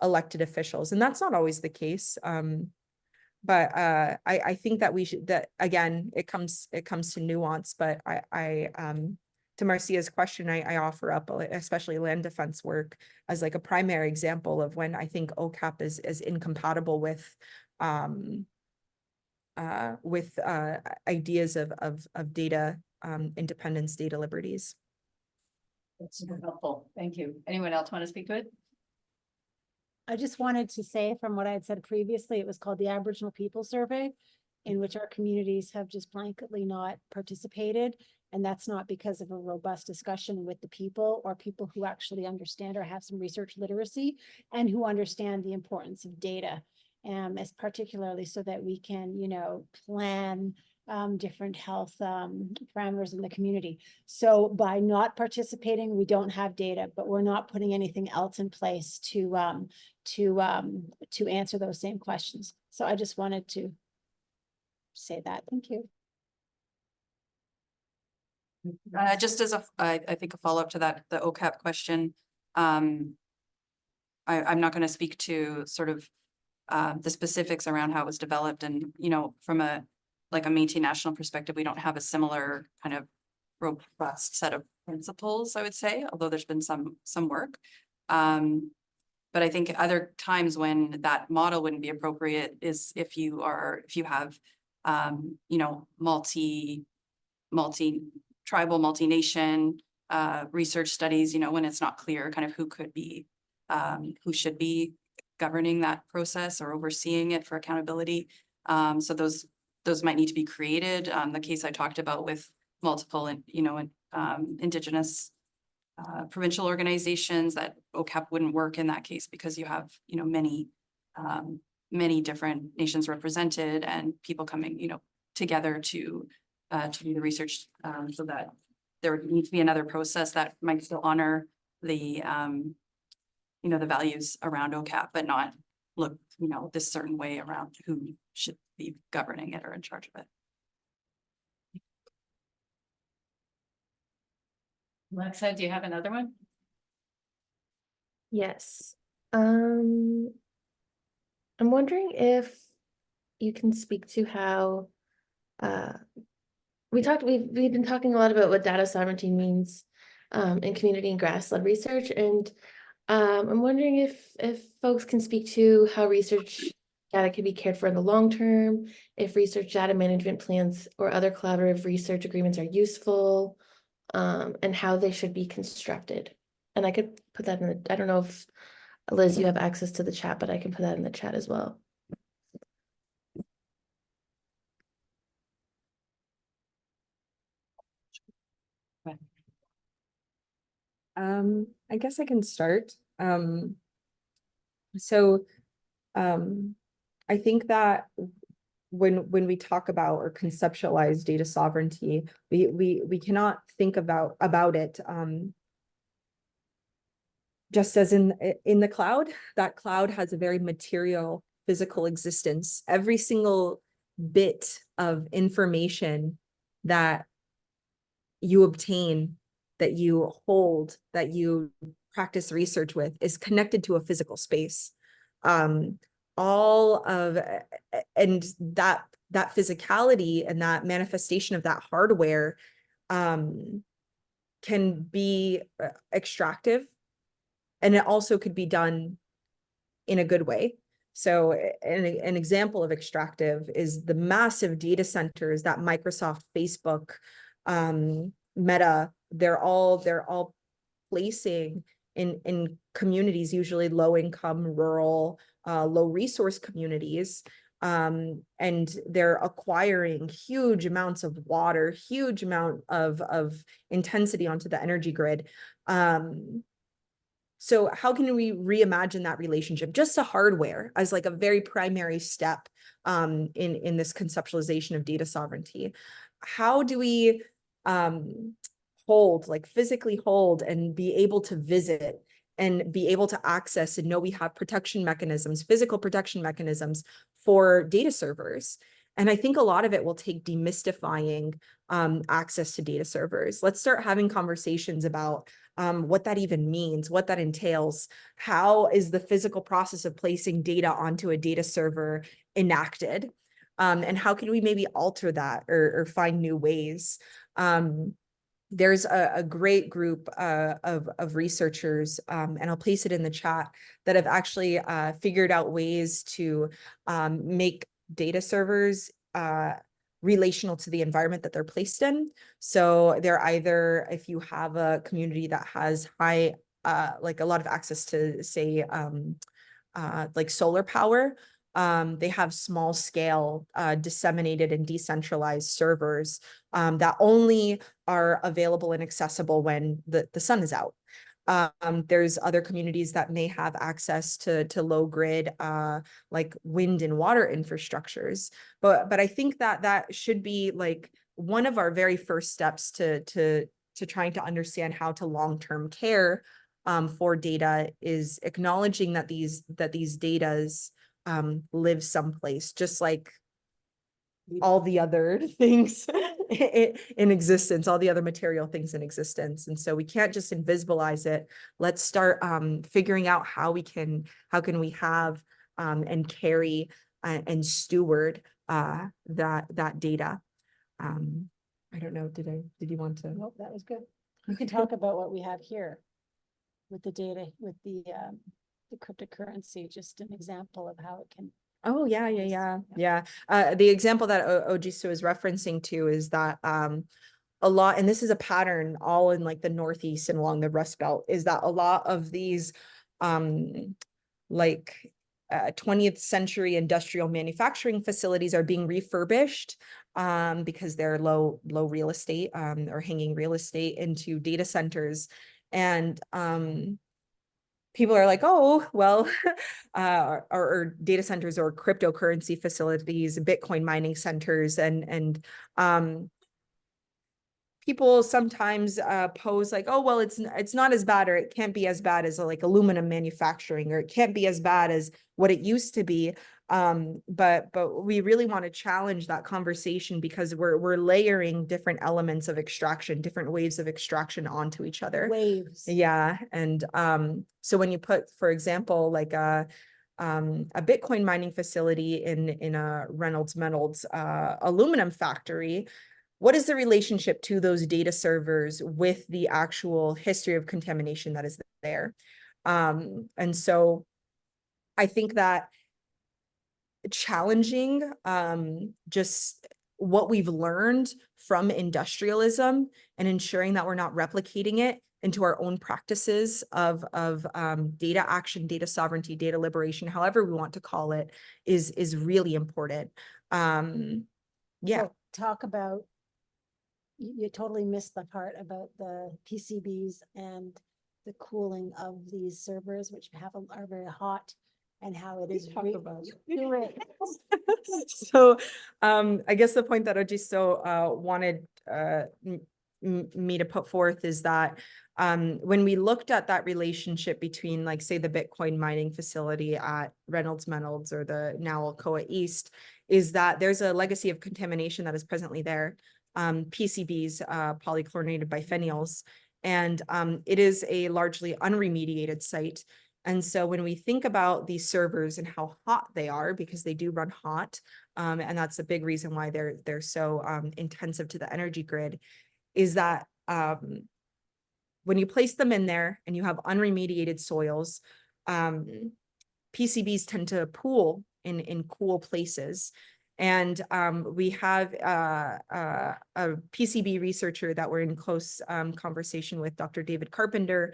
Speaker 4: elected officials, and that's not always the case. But I think that we should, that again, it comes to nuance. But I to Marcia's question, I offer up especially land defense work as like a primary example of when I think OCAP is incompatible with ideas of data independence, data liberties.
Speaker 1: That's super helpful. Thank you. Anyone else want to speak to it?
Speaker 5: I just wanted to say, from what I had said previously, it was called the Aboriginal People Survey, in which our communities have just blanketly not participated. And that's not because of a robust discussion with the people, or people who actually understand or have some research literacy and who understand the importance of data, as particularly so that we can, plan different health parameters in the community. So by not participating, we don't have data, but we're not putting anything else in place to answer those same questions. So I just wanted to say that. Thank you.
Speaker 3: Just as I think a follow-up to that, the OCAP question, I'm not going to speak to sort of the specifics around how it was developed, and from a Métis national perspective, we don't have a similar kind of robust set of principles, I would say, although there's been some work. But I think other times when that model wouldn't be appropriate is if you have multi-tribal, multi-nation research studies, when it's not clear kind of who should be governing that process or overseeing it for accountability. So those might need to be created. The case I talked about with multiple, Indigenous provincial organizations, that OCAP wouldn't work in that case because you have, you know, many different nations represented and people coming, you know, together to do the research, so that there would need to be another process that might still honor the, you know, the values around OCAP, but not look, you know, this certain way around who should be governing it or in charge of it.
Speaker 1: Alexa, do you have another one?
Speaker 2: Yes. I'm wondering if you can speak to how we've been talking a lot about what data sovereignty means in community and grass-led research, and I'm wondering if folks can speak to how research data can be cared for in the long term, if research data management plans or other collaborative research agreements are useful, and how they should be constructed. And I could put that in the, I don't know if Liz, you have access to the chat, but I can put that in the chat as well.
Speaker 4: I guess I can start. So I think that when we talk about or conceptualize data sovereignty, we cannot think about it just as in the cloud. That cloud has a very material, physical existence. Every single bit of information that you obtain, that you hold, that you practice research with, is connected to a physical space. All of, and that physicality and that manifestation of that hardware can be extractive, and it also could be done in a good way. So an example of extractive is the massive data centers that Microsoft, Facebook, Meta, they're all placing in communities, usually low income, rural, low resource communities. And they're acquiring huge amounts of water, huge amount of intensity onto the energy grid. So how can we reimagine that relationship just to hardware as like a very primary step in this conceptualization of data sovereignty? How do we hold, like physically hold, and be able to visit and be able to access and know we have protection mechanisms, physical protection mechanisms for data servers? And I think a lot of it will take demystifying access to data servers. Let's start having conversations about what that even means, what that entails. How is the physical process of placing data onto a data server enacted? And how can we maybe alter that or find new ways? There's a great group of researchers, and I'll place it in the chat, that have actually figured out ways to make data servers relational to the environment that they're placed in. So they're either, if you have a community that has high, like a lot of access to, say, like solar power, they have small scale disseminated and decentralized servers that only are available and accessible when the sun is out. There's other communities that may have access to low grid, like wind and water infrastructures. But I think that should be like one of our very first steps to trying to understand how to long-term care for data, is acknowledging that these datas live someplace, just like all the other things in existence, all the other material things in existence. And so we can't just invisibilize it. Let's start figuring out how we can have and carry and steward that data. I don't know, did you want to?
Speaker 5: Nope, that was good. You can talk about what we have here with the data, with the cryptocurrency, just an example of how it can.
Speaker 4: Oh, yeah. The example that Ojistoh is referencing to is that a lot, and this is a pattern all in like the Northeast and along the Rust Belt, is that a lot of these like 20th century industrial manufacturing facilities are being refurbished because they're low real estate or hanging real estate into data centers. And people are like, oh, well, or data centers or cryptocurrency facilities, Bitcoin mining centers, and people sometimes pose like, oh, well, it's not as bad, or it can't be as bad as like aluminum manufacturing, or it can't be as bad as what it used to be. But we really want to challenge that conversation, because we're layering different elements of extraction, different waves of extraction onto each other.
Speaker 5: Waves.
Speaker 4: Yeah. And so when you put, for example, like a Bitcoin mining facility in a Reynolds aluminum factory, what is the relationship to those data servers with the actual history of contamination that is there? And so I think that challenging just what we've learned from industrialism and ensuring that we're not replicating it into our own practices of data action, data sovereignty, data liberation, however we want to call it, is really important. Yeah.
Speaker 5: So talk about, you totally missed the part about the PCBs and the cooling of these servers, which are very hot, and how it is.
Speaker 4: Talk about
Speaker 5: Do it.
Speaker 4: So I guess the point that Ojistoh wanted me to put forth is that when we looked at that relationship between, like, say, the Bitcoin mining facility at Reynolds or the now Alcoa East, is that there's a legacy of contamination that is presently there. PCBs, polychlorinated biphenyls, and it is a largely unremediated site. And so when we think about these servers and how hot they are, because they do run hot, and that's a big reason why they're so intensive to the energy grid, is that when you place them in there and you have unremediated soils, PCBs tend to pool in cool places. And we have a PCB researcher that we're in close conversation with, Dr. David Carpenter.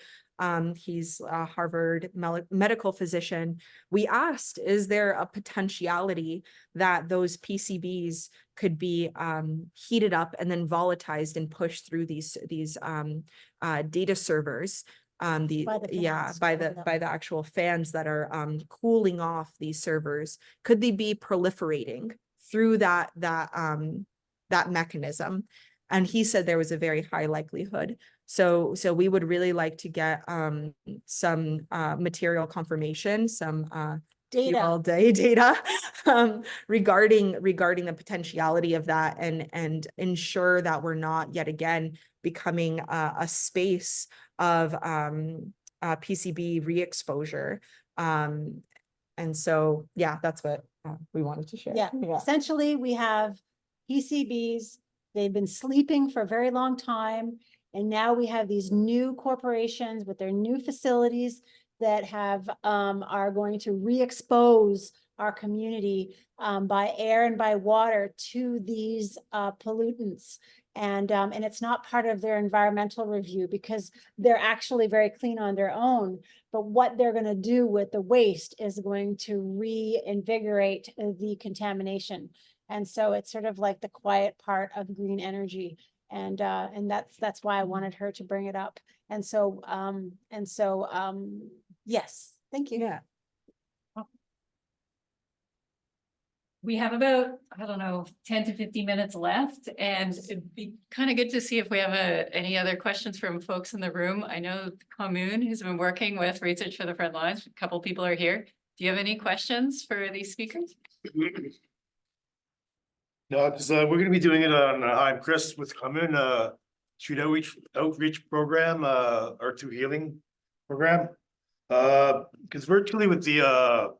Speaker 4: He's a Harvard medical physician. We asked, is there a potentiality that those PCBs could be heated up and then volatilized and pushed through these data servers? By the actual fans that are cooling off these servers, could they be proliferating through that mechanism? And he said there was a very high likelihood. So we would really like to get some material confirmation, some data regarding the potentiality of that, and ensure that we're not yet again becoming a space of PCB re-exposure. And so, yeah, that's what we wanted to share.
Speaker 5: Yeah, essentially we have PCBs, they've been sleeping for a very long time. And now we have these new corporations with their new facilities that are going to re-expose our community by air and by water to these pollutants. And it's not part of their environmental review, because they're actually very clean on their own. But what they're going to do with the waste is going to reinvigorate the contamination. And so it's sort of like the quiet part of green energy. And that's why I wanted her to bring it up. And so yes, thank you.
Speaker 4: Yeah.
Speaker 1: We have about, I don't know, 10 to 15 minutes left, and it'd be kind of good to see if we have any other questions from folks in the room. I know Commune has been working with Research for the Front Lines. A couple people are here. Do you have any questions for these speakers?
Speaker 11: No, because we're going to be doing it on, I'm Chris with Commune, Street Outreach Program, R2 Healing Program. Because virtually with the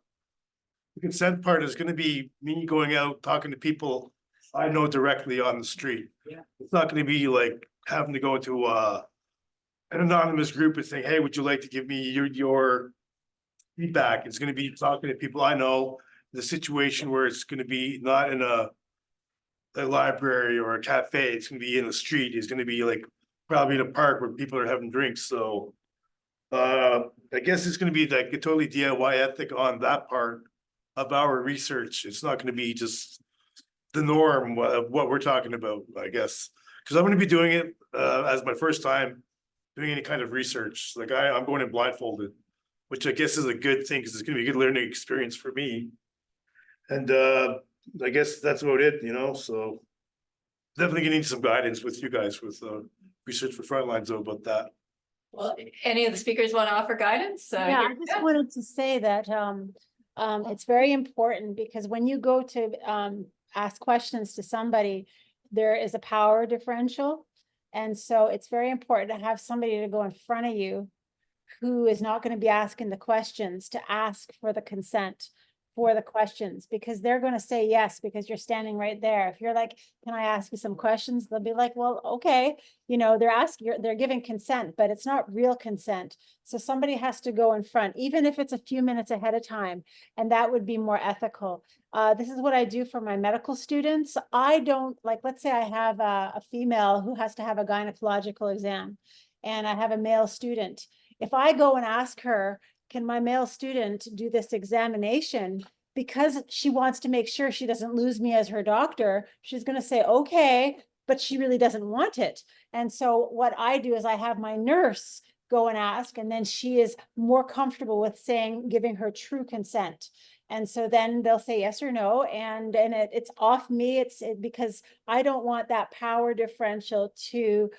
Speaker 11: consent part is going to be me going out, talking to people I know directly on the street.
Speaker 1: Yeah.
Speaker 11: It's not going to be like having to go to an anonymous group and saying, hey, would you like to give me your feedback? It's going to be talking to people I know, the situation where it's going to be not in a library or a cafe. It's going to be in the street. It's going to be like probably in a park where people are having drinks. So I guess it's going to be like a totally DIY ethic on that part of our research. It's not going to be just the norm of what we're talking about, I guess, because I'm going to be doing it as my first time doing any kind of research. Like I'm going in blindfolded, which I guess is a good thing because it's gonna be a good learning experience for me. And I guess that's about it, you know, so definitely gonna need some guidance with you guys with research for Frontlines though about that.
Speaker 1: Well, any of the speakers want to offer guidance?
Speaker 5: Yeah, I
Speaker 1: Here-
Speaker 5: just wanted to say that it's very important because when you go to ask questions to somebody, there is a power differential. And so it's very important to have somebody to go in front of you who is not going to be asking the questions to ask for the consent for the questions, because they're going to say yes because you're standing right there. If you're like, can I ask you some questions? They'll be like, well, okay, you know, they're giving consent, but it's not real consent. So somebody has to go in front, even if it's a few minutes ahead of time, and that would be more ethical. This is what I do for my medical students. I don't like, let's say I have a female who has to have a gynecological exam and I have a male student. If I go and ask her, can my male student do this examination? Because she wants to make sure she doesn't lose me as her doctor, she's going to say, okay, but she really doesn't want it. And so what I do is I have my nurse go and ask, and then she is more comfortable with saying, giving her true consent. And so then they'll say yes or no, and it's off me. Because I don't want that power differential to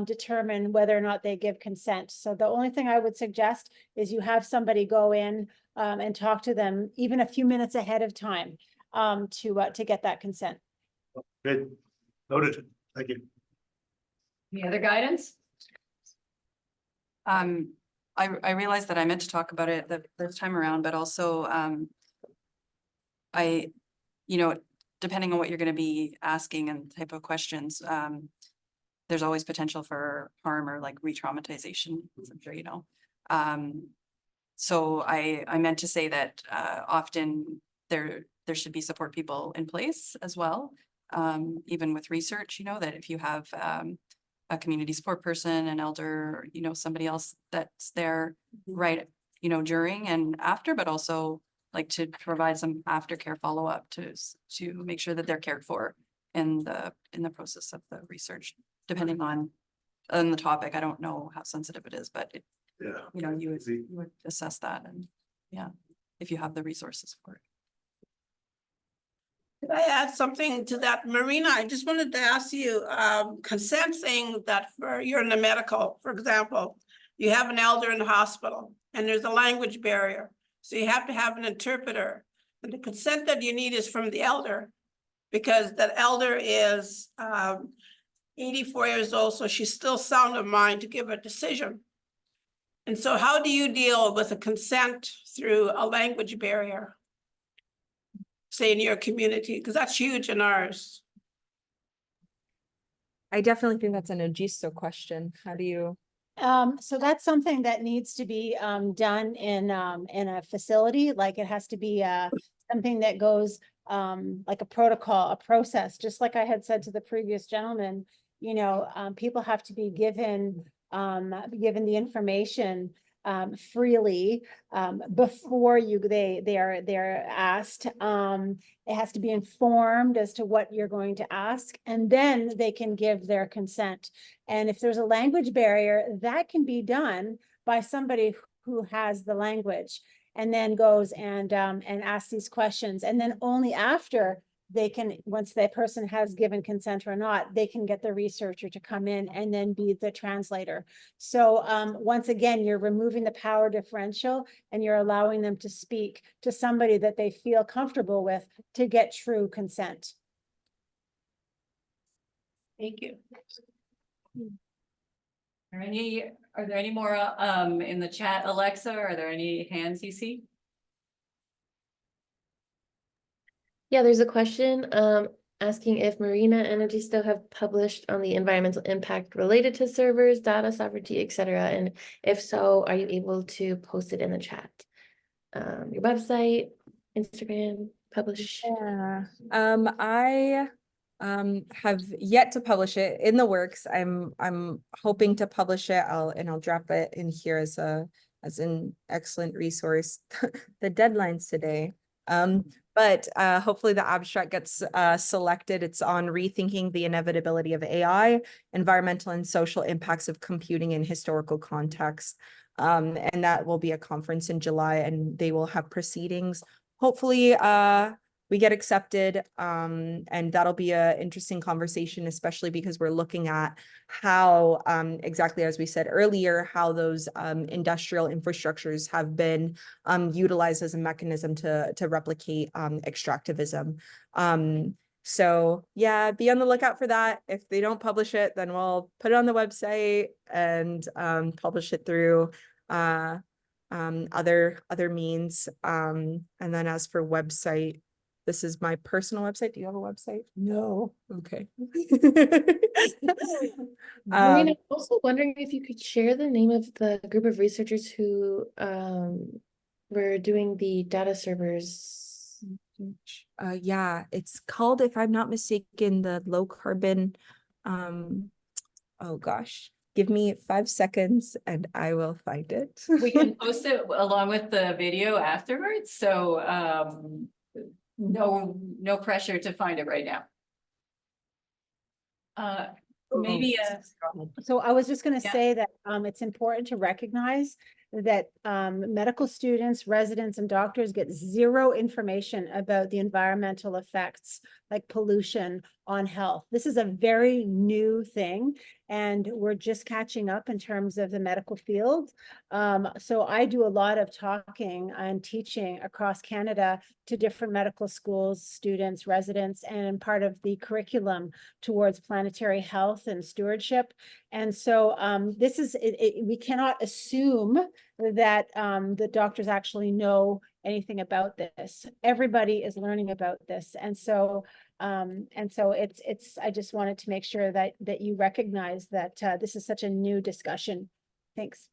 Speaker 5: determine whether or not they give consent. So the only thing I would suggest is you have somebody go in and talk to them even a few minutes ahead of time to get that consent.
Speaker 11: Good, noted, thank you.
Speaker 1: Any other guidance?
Speaker 3: I realized that I meant to talk about it the first time around, but also, you know, depending on what you're going to be asking and type of questions, there's always potential for harm or like re-traumatization, as I'm sure you know. So I meant to say that often there should be support people in place as well. Even with research, you know, that if you have a community support person, an elder, you know, somebody else that's there right, you know, during and after, but also like to provide some aftercare follow-up to make sure that they're cared for in the process of the research, depending on the topic. I don't know how sensitive it is, but it,
Speaker 11: Yeah.
Speaker 3: you know, you would assess that, and yeah, if you have the resources for it.
Speaker 7: Could I add something to that? Marina, I just wanted to ask you, consent thing that you're in the medical, for example, you have an elder in the hospital and there's a language barrier. So you have to have an interpreter. And the consent that you need is from the elder, because that elder is 84 years old, so she's still sound of mind to give a decision. And so how do you deal with a consent through a language barrier? Say in your community, because that's huge in ours.
Speaker 4: I definitely think that's an Ojistoh question. How do you?
Speaker 5: So that's something that needs to be done in a facility. Like it has to be something that goes like a protocol, a process, just like I had said to the previous gentleman. You know, people have to be given the information freely before they're asked. It has to be informed as to what you're going to ask, and then they can give their consent. And if there's a language barrier, that can be done by somebody who has the language, and then goes and asks these questions. And then only after they can, once that person has given consent or not, they can get the researcher to come in and then be the translator. So once again, you're removing the power differential and you're allowing them to speak to somebody that they feel comfortable with to get true consent.
Speaker 1: Thank you. Are there any more in the chat, Alexa? Are there any hands you see?
Speaker 2: Yeah, there's a question asking if Marina and Ojistoh have published on the environmental impact related to servers, data sovereignty, etc. And if so, are you able to post it in the chat? Your website, Instagram, publish.
Speaker 4: Yeah, I have yet to publish it, in the works. I'm hoping to publish it. I'll drop it in here as an excellent resource. The deadline's today. But hopefully the abstract gets selected. It's on rethinking the inevitability of AI, environmental and social impacts of computing in historical context. And that will be a conference in July, and they will have proceedings. Hopefully, we get accepted, and that'll be an interesting conversation, especially because we're looking at how, exactly as we said earlier, how those industrial infrastructures have been utilized as a mechanism to replicate extractivism. So yeah, be on the lookout for that. If they don't publish it, then we'll put it on the website and publish it through other means. And then as for website, this is my personal website. Do you have a website?
Speaker 5: No.
Speaker 4: Okay.
Speaker 2: Marina, I'm also wondering if you could share the name of the group of researchers who were doing the data servers.
Speaker 4: Yeah, it's called, if I'm not mistaken, the low carbon, oh gosh, give me 5 seconds and I will find it.
Speaker 1: We can post it along with the video afterwards, so no pressure to find it right now. Maybe
Speaker 5: So I was just gonna
Speaker 1: Yeah.
Speaker 5: say that it's important to recognize that medical students, residents, and doctors get zero information about the environmental effects like pollution on health. This is a very new thing, and we're just catching up in terms of the medical field. So I do a lot of talking and teaching across Canada to different medical schools, students, residents, and part of the curriculum towards planetary health and stewardship. And so this is, we cannot assume that the doctors actually know anything about this. Everybody is learning about this. And so it's, I just wanted to make sure that you recognize that this is such a new discussion. Thanks.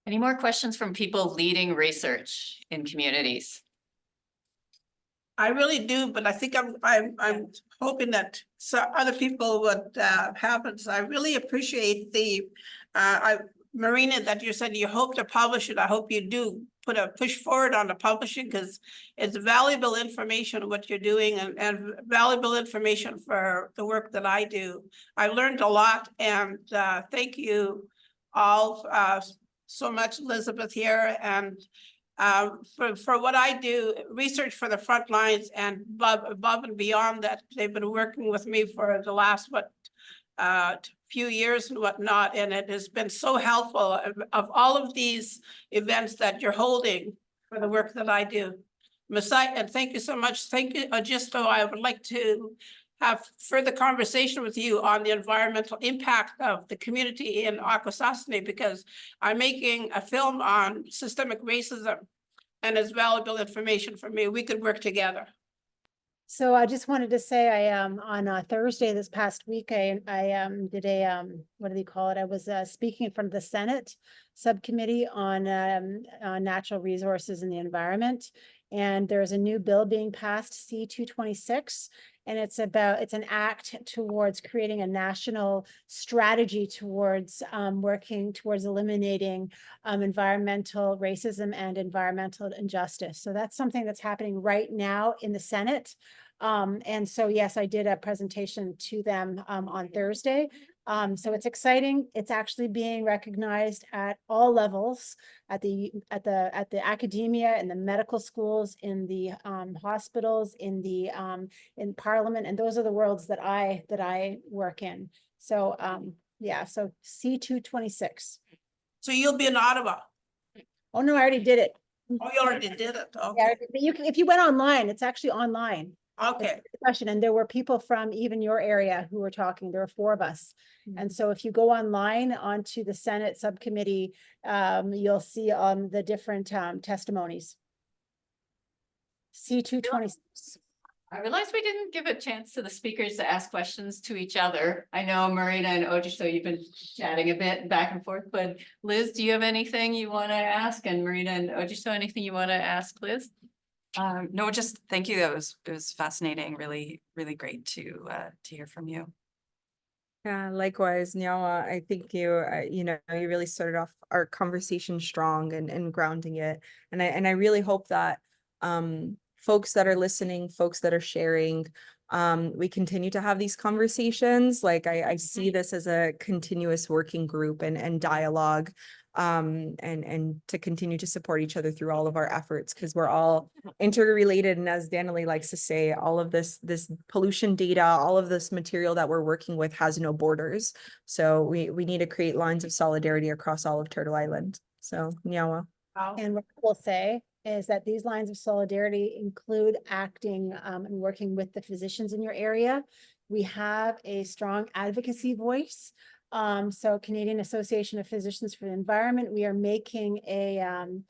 Speaker 1: any more questions from people leading research in communities?
Speaker 7: I really do, but I think I'm hoping that other people would have it. So I really appreciate the Marina, that you said you hope to publish it. I hope you do put a push forward on the publishing, because it's valuable information what you're doing, and valuable information for the work that I do. I learned a lot, and thank you all so much, Elizabeth here, and for what I do, research for the front lines and above and beyond that. They've been working with me for the last few years and whatnot, and it has been so helpful of all of these events that you're holding for the work that I do. And thank you so much. Thank you, Ojistoh. I would like to have further conversation with you on the environmental impact of the community in Akwesasne, because I'm making a film on systemic racism, and it's valuable information for me. We could work together.
Speaker 5: So I just wanted to say on Thursday this past week, I did a what do they call it? I was speaking in front of the Senate subcommittee on natural resources and the environment. And there's a new bill being passed, C-226, and it's an act towards creating a national strategy towards working towards eliminating environmental racism and environmental injustice. So that's something that's happening right now in the Senate. And so, yes, I did a presentation to them on Thursday. So it's exciting. It's actually being recognized at all levels, at the academia, in the medical schools, in the hospitals, in Parliament, and those are the worlds that I work in. So yeah, so C-226.
Speaker 7: So you'll be in Ottawa.
Speaker 5: Oh no, I already did it.
Speaker 7: Oh, you already did it.
Speaker 5: Yeah,
Speaker 7: Okay.
Speaker 5: you can, if you went online, it's actually online.
Speaker 7: Okay.
Speaker 5: Discussion, and there were people from even your area who were talking. There were 4 of us. And so if you go online onto the Senate subcommittee, you'll see the different testimonies. C-226.
Speaker 1: I realized we didn't give a chance to the speakers to ask questions to each other. I know Marina and Ojistoh, you've been chatting a bit back and forth, but Liz, do you have anything you want to ask? And Marina and Ojistoh, anything you want to ask Liz?
Speaker 3: No, just thank you. It was fascinating. Really, really great to hear from you.
Speaker 4: Yeah, likewise, Nyawa, I think you know, you really started off our conversation strong and grounding it. And I really hope that folks that are listening, folks that are sharing, we continue to have these conversations. Like I see this as a continuous working group and dialogue, and to continue to support each other through all of our efforts, because we're all interrelated. And as Danielle likes to say, all of this pollution data, all of this material that we're working with has no borders. So we need to create lines of solidarity across all of Turtle Island. So Nyawa.
Speaker 5: And what we'll say is that these lines of solidarity include acting and working with the physicians in your area. We have a strong advocacy voice. So Canadian Association of Physicians for the Environment, we are making an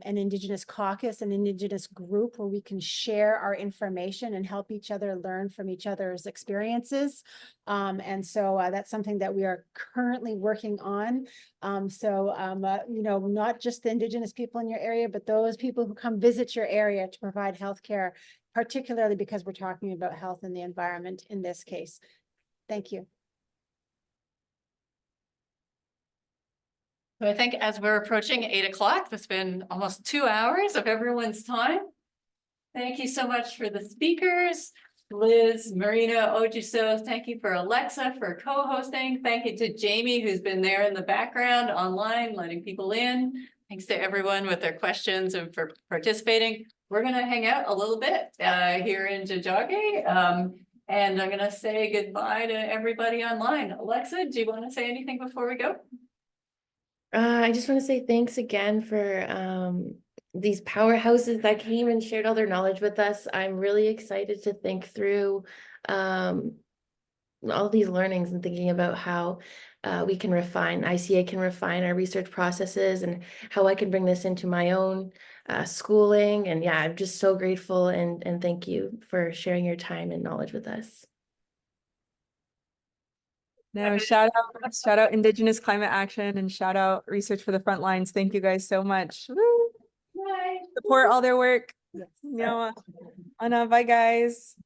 Speaker 5: Indigenous caucus, an Indigenous group where we can share our information and help each other learn from each other's experiences. And so that's something that we are currently working on. You know, not just the Indigenous people in your area, but those people who come visit your area to provide healthcare, particularly because we're talking about health and the environment in this case. Thank you.
Speaker 1: So I think as we're approaching 8 o'clock, that's been almost 2 hours of everyone's time. Thank you so much for the speakers, Liz, Marina, Ojistoh. Thank you for Alexa for co-hosting. Thank you to Jamie, who's been there in the background online, letting people in. Thanks to everyone with their questions and for participating. We're gonna hang out a little bit here in Tiohtià:ke. And I'm gonna say goodbye to everybody online. Alexa, do you want to say anything before we go?
Speaker 2: I just want to say thanks again for these powerhouses that came and shared all their knowledge with us. I'm really excited to think through all these learnings and thinking about how we can refine, ICA can refine our research processes and how I can bring this into my own schooling. And yeah, I'm just so grateful and thank you for sharing your time and knowledge with us.
Speaker 4: No, shout out Indigenous Climate Action and shout out Research for the Front Lines. Thank you guys so much. Woo!
Speaker 1: Bye.
Speaker 4: Support all their work.
Speaker 5: Yes.
Speaker 4: Nyawa. Ana, bye guys.